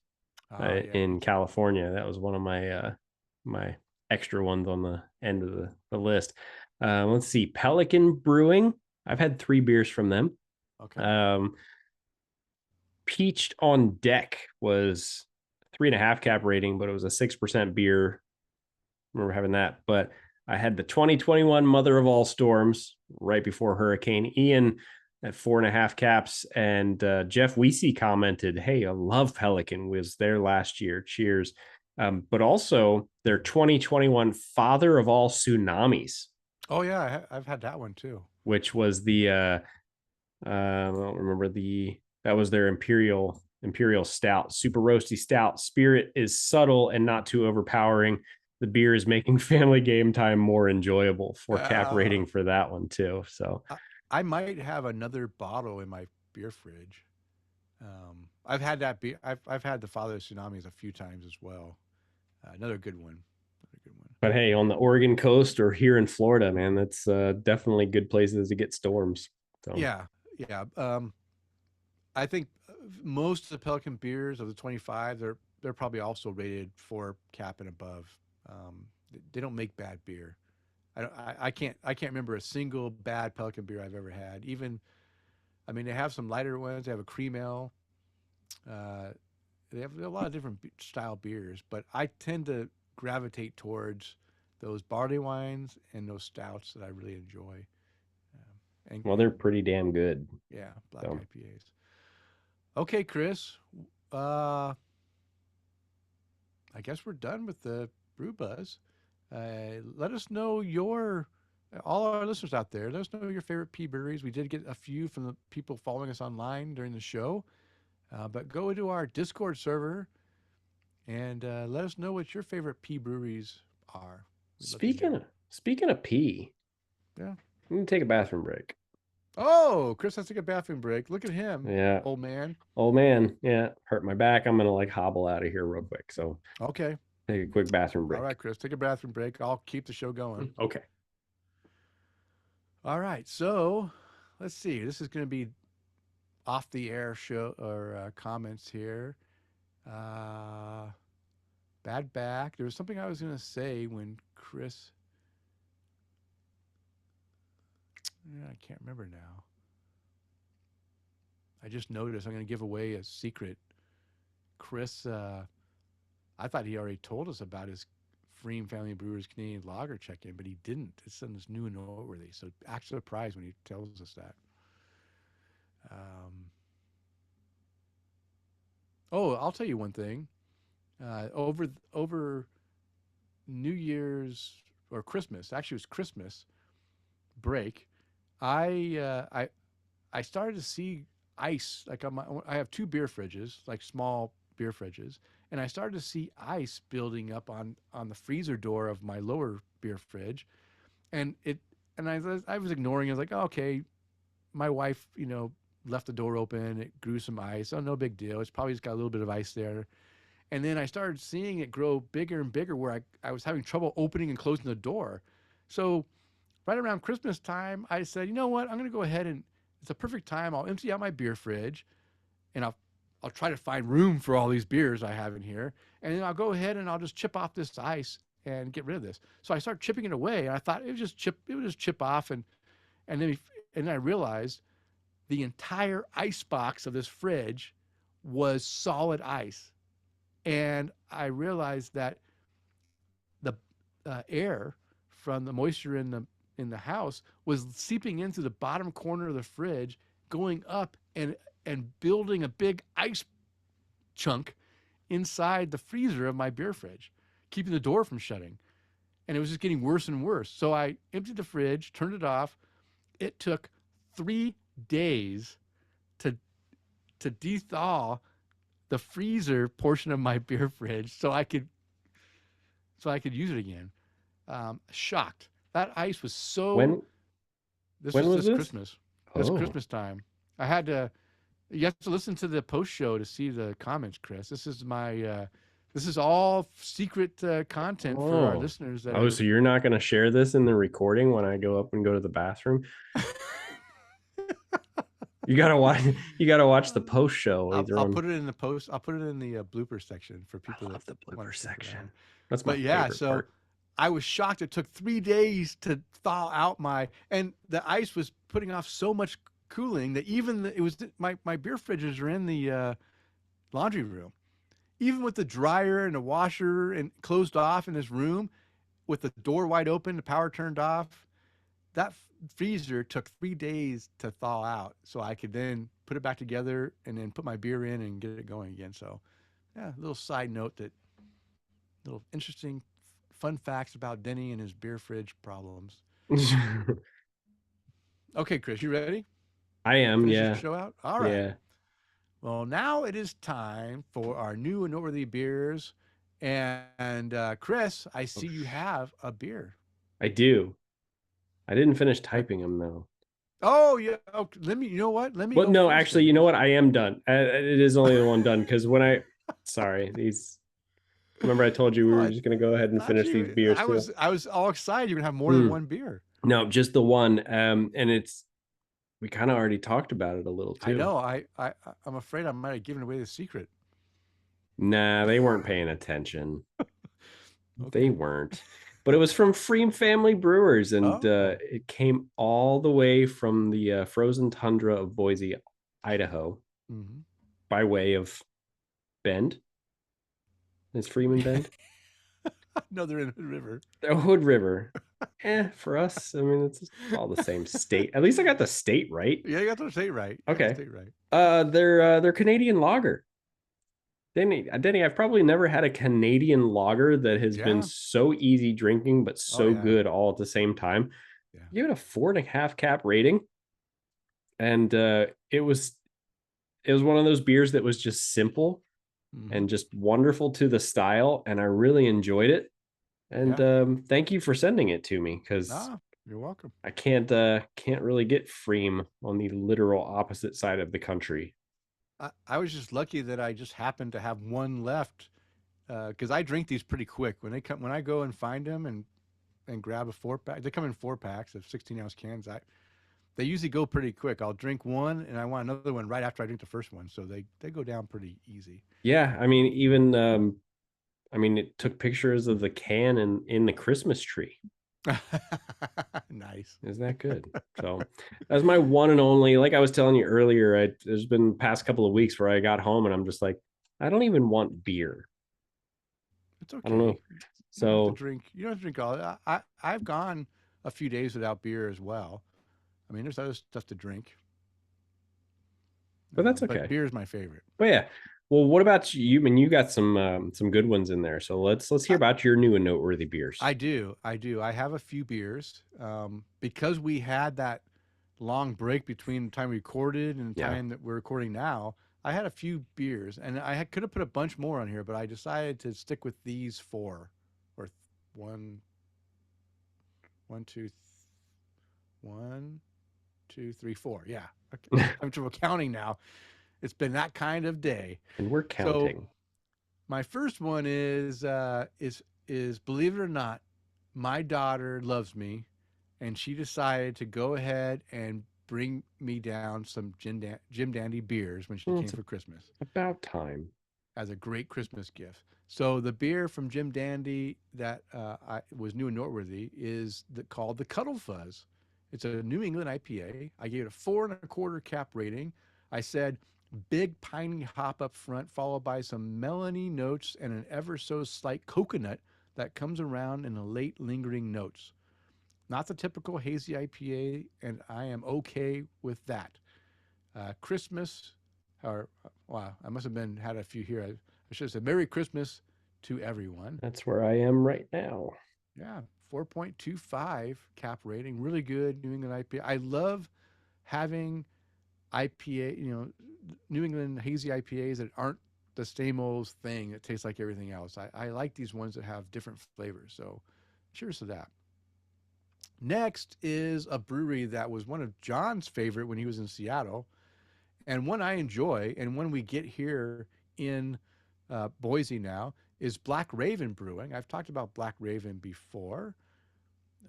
Yeah. in California. That was one of my extra ones on the end of the list. Let's see. Pelican Brewing. I've had 3 beers from them. Okay. Peached on Deck was 3.5 cap rating, but it was a 6% beer. I remember having that. But I had the 2021 Mother of All Storms right before Hurricane Ian at 4.5 caps. And Jeff Weesey commented, "Hey, I love Pelican. Was there last year. Cheers." But also their 2021 Father of All Tsunamis. Oh yeah, I've had that one too. Which was the I don't remember that was their imperial stout, super roasty stout. Spirit is subtle and not too overpowering. The beer is making family game time more enjoyable. 4 cap Uh, rating for that one too. So I, I might have another bottle in my beer fridge. I've had that beer. I've had the Father of Tsunamis a few times as well. Another good one. Another good one. but hey, on the Oregon coast or here in Florida, man, that's definitely good places to get storms. So Yeah. I think most of the Pelican beers of the 25, they're probably also rated 4 cap and above. They don't make bad beer. I can't remember a single bad Pelican beer I've ever had. Even, I mean, they have some lighter ones. They have a cream ale. Uh, they have a lot of different style beers, but I tend to gravitate towards those barley wines and those stouts that I really enjoy. well, they're pretty damn good. Yeah, black So IPAs. Okay, Kris. Uh, I guess we're done with the brew buzz. Let us know all our listeners out there. Let us know your favorite P breweries. We did get a few from the people following us online during the show, but go to our Discord server and let us know what your favorite P breweries are. We'd love to speaking know. of speaking of pee, Yeah. I'm gonna take a bathroom break. Oh, Kris has to take a bathroom break. Look at him, Yeah. old man. Oh man, yeah, hurt my back. I'm gonna like hobble out of here real quick. So Okay. take a quick bathroom All break. right, Kris, take a bathroom break. I'll keep the show going. Okay. All right. So let's see. This is going to be off the air show or comments here. Uh, bad back. There was something I was going to say when Kris. Yeah, I can't remember now. I just noticed I'm going to give away a secret. Kris, I thought he already told us about his pFriem Family Brewers Canadian Lager check-in, but he didn't. It's something that's new and noteworthy. So act surprised when he tells us that. Um, oh, I'll tell you one thing. Over New Year's or Christmas, actually it was Christmas break, I uh, I I started to see ice like I have 2 beer fridges, like small beer fridges, and I started to see ice building up on the freezer door of my lower beer fridge, and I was ignoring it. I was like, oh, okay, my wife, left the door open. It grew some ice. Oh, no big deal. It's probably just got a little bit of ice there. And then I started seeing it grow bigger and bigger where I was having trouble opening and closing the door. So right around Christmas time, I said, you know what? I'm going to go ahead and it's a perfect time. I'll empty out my beer fridge and I'll try to find room for all these beers I have in here. And then I'll go ahead and I'll just chip off this ice and get rid of this. So I started chipping it away and I thought it would just chip off. And then I realized the entire ice box of this fridge was solid ice. And I realized that the air from the moisture in in the house was seeping into the bottom corner of the fridge, going up and building a big ice chunk inside the freezer of my beer fridge, keeping the door from shutting. And it was just getting worse and worse. So I emptied the fridge, turned it off. It took 3 days to de-thaw the freezer portion of my beer fridge so I could use it again. Shocked. That ice was so. When This when was was this this? Christmas. This Oh, Christmas time. I had to. You have to listen to the post show to see the comments, Kris. This is my. This is all secret content for our oh, listeners that oh. are. So you're not going to share this in the recording when I go up and go to the bathroom? You gotta watch. You gotta watch the post show later I'll on. put it in the post. I'll put it in the blooper section for I people love the that want blooper to stick section. around. That's my But yeah, favorite so part. I was shocked. It took 3 days to thaw out and the ice was putting off so much cooling that even it was my beer fridges are in the laundry room. Even with the dryer and the washer and closed off in this room, with the door wide open, the power turned off, that freezer took 3 days to thaw out, so I could then put it back together and then put my beer in and get it going again. So, yeah, a little side note that little interesting fun facts about Denny and his beer fridge problems. Okay, Kris, you ready? I am. Finish the Yeah. show out? All right. Yeah. Well, now it is time for our new and noteworthy beers. And Kris, I see you have a beer. I do. I didn't finish typing them though. Oh, yeah. Oh, let me, you know what? Let me Well, go no, first actually, then, you know 'cause- what? I am done. It is only the one done because sorry, these. Remember, I told you we Oh, were I just gonna go ahead and thought finish these you, beers too. I was all excited you're going to have more than Hmm. one beer. No, just the one. And we kind of already talked about it a little I too. know. I'm afraid I might have given away the secret. Nah, they weren't paying attention. They Okay. weren't. But it was from pFriem Family Brewers, and Oh. it came all the way from the frozen tundra of Boise, Idaho, Mm-hmm. by way of Bend. Is Freeman Bend? No, they're in the river. The Hood River. For us, I mean, it's all the same state. At least I got the state right. Yeah, you got the state right. Okay. State right. They're Canadian lager. Denny, I've probably never had a Canadian lager that has been so easy drinking, but so good all at the same time. Yeah. Give it a 4.5 cap rating. And it was one of those beers that was just simple and just wonderful to the style. And I really enjoyed it. And thank you for sending it to me, because you're welcome. I can't really get pFriem on the literal opposite side of the country. I was just lucky that I just happened to have one left, because I drink these pretty quick when I go and find them and grab a 4-pack. They come in 4-packs of 16-ounce cans. They usually go pretty quick. I'll drink one and I want another one right after I drink the first one, so they go down pretty easy. Yeah, I mean, even it took pictures of the can in the Christmas tree. Nice. Isn't that good? So that's my one and only. Like I was telling you earlier, there's been the past couple of weeks where I got home and I'm just like, I don't even want beer. It's okay. I don't know. So you don't have to drink all. I've gone a few days without beer as well. I mean, there's other stuff to drink, but that's okay. But beer is my favorite. But yeah. Well, what about you? I mean, you got some good ones in there. So let's hear about your new and noteworthy beers. I do. I have a few beers because we had that long break between the time we recorded and the time that we're recording now. I had a few beers, and I could have put a bunch more on here, but I decided to stick with these 4, or 1, 2, 3, 4. Yeah, okay. I'm trouble counting now. It's been that kind of day, and we're counting. So my first one is believe it or not, my daughter loves me, and she decided to go ahead and bring me down some Jim Dandy beers when she came for Christmas. About time. As a great Christmas gift. So the beer from Jim Dandy that was new and noteworthy is called the Cuddle Fuzz. It's a New England IPA. I gave it a 4.25 cap rating. I said big piney hop up front, followed by some melony notes and an ever so slight coconut that comes around in the late lingering notes. not the typical hazy IPA, and I am okay with that. Christmas, or wow, I must have had a few here. I should have said Merry Christmas to everyone. That's where I am right now. Yeah, 4.25 cap rating, really good New England IPA. I love having IPA, New England hazy IPAs that aren't the same old thing that tastes like everything else. I like these ones that have different flavors. So cheers to that. Next is a brewery that was one of John's favorite when he was in Seattle, and one I enjoy, and one we get here in Boise now is Black Raven Brewing. I've talked about Black Raven before.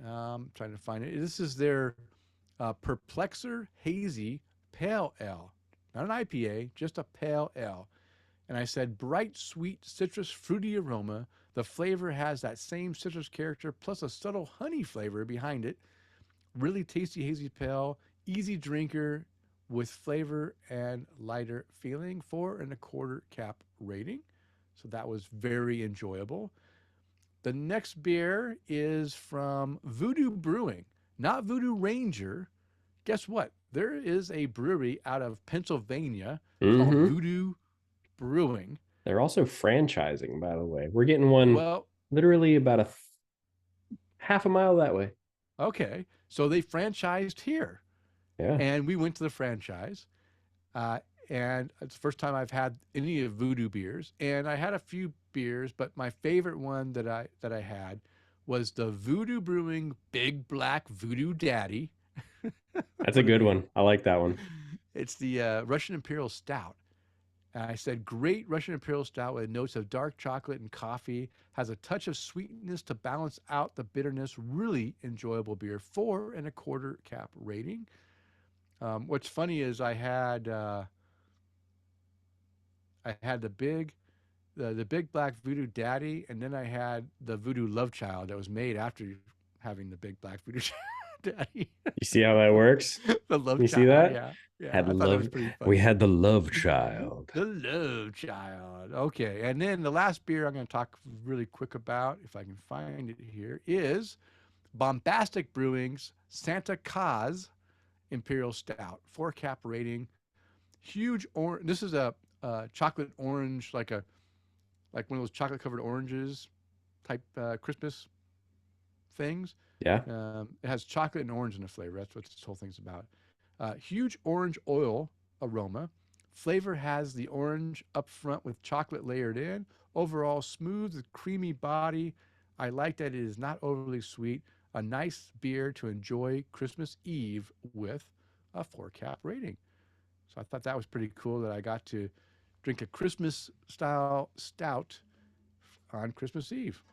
Trying to find it. This is their Perplexor Hazy Pale Ale, not an IPA, just a pale ale. And I said bright, sweet, citrus, fruity aroma. The flavor has that same citrus character plus a subtle honey flavor behind it. Really tasty hazy pale, easy drinker with flavor and lighter feeling. 4.25 cap rating. So that was very enjoyable. The next beer is from Voodoo Brewing, not Voodoo Ranger. Guess what? There is a brewery out of Pennsylvania called Voodoo Brewing. They're also franchising, by the way. We're getting one literally about half a mile that way. Okay. So they franchised here. Yeah. And we went to the franchise. And it's the first time I've had any of Voodoo beers. And I had a few beers, but my favorite one that I had was the Voodoo Brewing Big Black Voodoo Daddy. That's a good one. I like that one. It's the Russian Imperial Stout. And I said, great Russian Imperial Stout with notes of dark chocolate and coffee. Has a touch of sweetness to balance out the bitterness. Really enjoyable beer. 4.25 cap rating. What's funny is I had the big black Voodoo Daddy, and then I had the Voodoo Love Child that was made after having the big black Voodoo Daddy. You see how that works? The Love you Child. See that? Yeah. Had love. We had the Love Child. The Love Child. Okay, and then the last beer I'm going to talk really quick about, if I can find it here, is Bombastic Brewing's Santa Caws Imperial Stout. 4 cap rating. Huge orange. This is a chocolate orange, like one of those chocolate covered oranges type Christmas things. Yeah. It has chocolate and orange in the flavor. That's what this whole thing's about. Huge orange oil aroma. Flavor has the orange up front with chocolate layered in. Overall, smooth, creamy body. I like that it is not overly sweet. A nice beer to enjoy Christmas Eve with a 4 cap rating. So I thought that was pretty cool that I got to drink a Christmas style stout on Christmas Eve.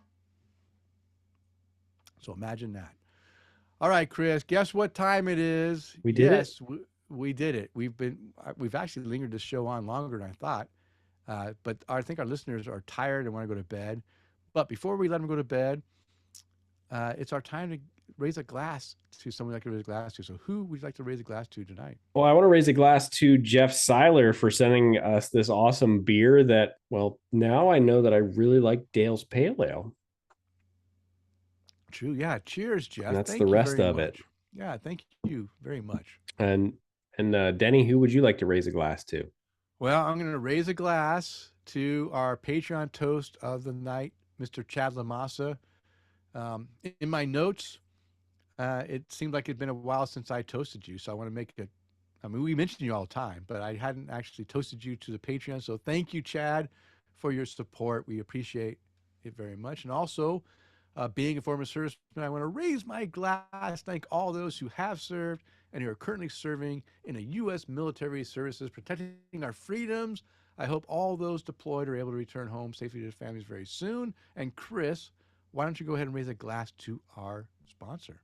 So imagine that. All right, Kris, guess what time it is? We did it. We did it. We've actually lingered this show on longer than I thought. But I think our listeners are tired and want to go to bed. But before we let them go to bed, it's our time to raise a glass to someone like to raise a glass to. So who would you like to raise a glass to tonight? Well, I want to raise a glass to Jeff Seiler for sending us this awesome beer that, well, now I know that I really like Dale's Pale Ale. True. Yeah. Cheers, Jeff. And that's the rest of it. Yeah. Thank you very much. And Denny, who would you like to raise a glass to? Well, I'm going to raise a glass to our Patreon toast of the night, Mr. Chad Lamassa. In my notes, it seemed like it'd been a while since I toasted you. So I want to make it. I mean, we mention you all the time, but I hadn't actually toasted you to the Patreon. So thank you, Chad, for your support. We appreciate it very much. And also, being a former serviceman, I want to raise my glass, thank all those who have served and who are currently serving in the U.S. military services, protecting our freedoms. I hope all those deployed are able to return home safely to their families very soon. And Kris, why don't you go ahead and raise a glass to our sponsor?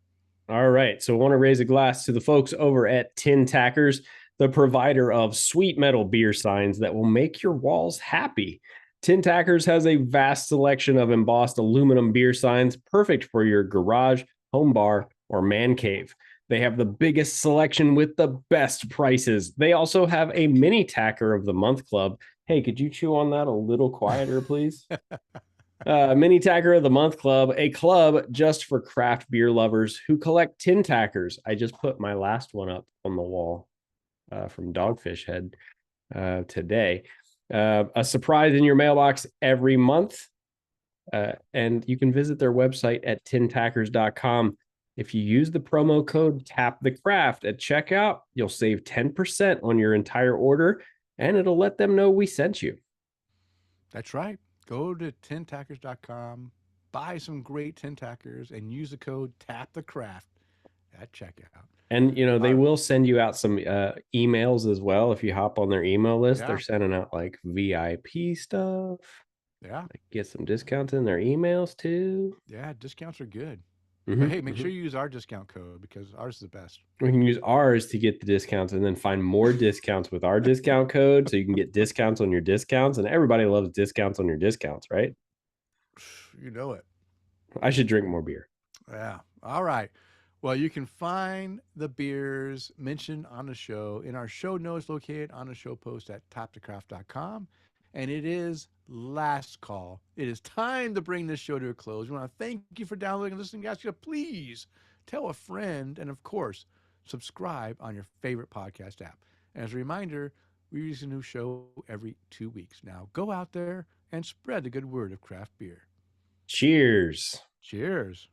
All right. So I want to raise a glass to the folks over at Tin Tackers, the provider of sweet metal beer signs that will make your walls happy. Tin Tackers has a vast selection of embossed aluminum beer signs, perfect for your garage, home bar, or man cave. They have the biggest selection with the best prices. They also have a mini tacker of the month club. Hey, could you chew on that a little quieter, please? Mini Tacker of the Month Club, a club just for craft beer lovers who collect tin tackers. I just put my last one up on the wall from Dogfish Head today. A surprise in your mailbox every month. And you can visit their website at tintackers.com. If you use the promo code TAPTHECRAFT at checkout, you'll save 10% on your entire order, and it'll let them know we sent you. That's right. Go to tintackers.com, buy some great tin tackers, and use the code TAPTHECRAFT at checkout. And, they will send you out some emails as well. If you hop on their email list, they're sending out like VIP stuff. Yeah. Get some discounts in their emails too. Yeah, discounts are good. But hey, make sure you use our discount code because ours is the best. We can use ours to get the discounts and then find more discounts with our discount code so you can get discounts on your discounts. And everybody loves discounts on your discounts, right? You know it. I should drink more beer. Yeah. All right. Well, you can find the beers mentioned on the show in our show notes located on the show post at tapthecraft.com. And it is last call. It is time to bring this show to a close. We want to thank you for downloading and listening. Ask you to please tell a friend and, of course, subscribe on your favorite podcast app. And as a reminder, we release a new show every 2 weeks. Now, go out there and spread the good word of craft beer. Cheers. Cheers.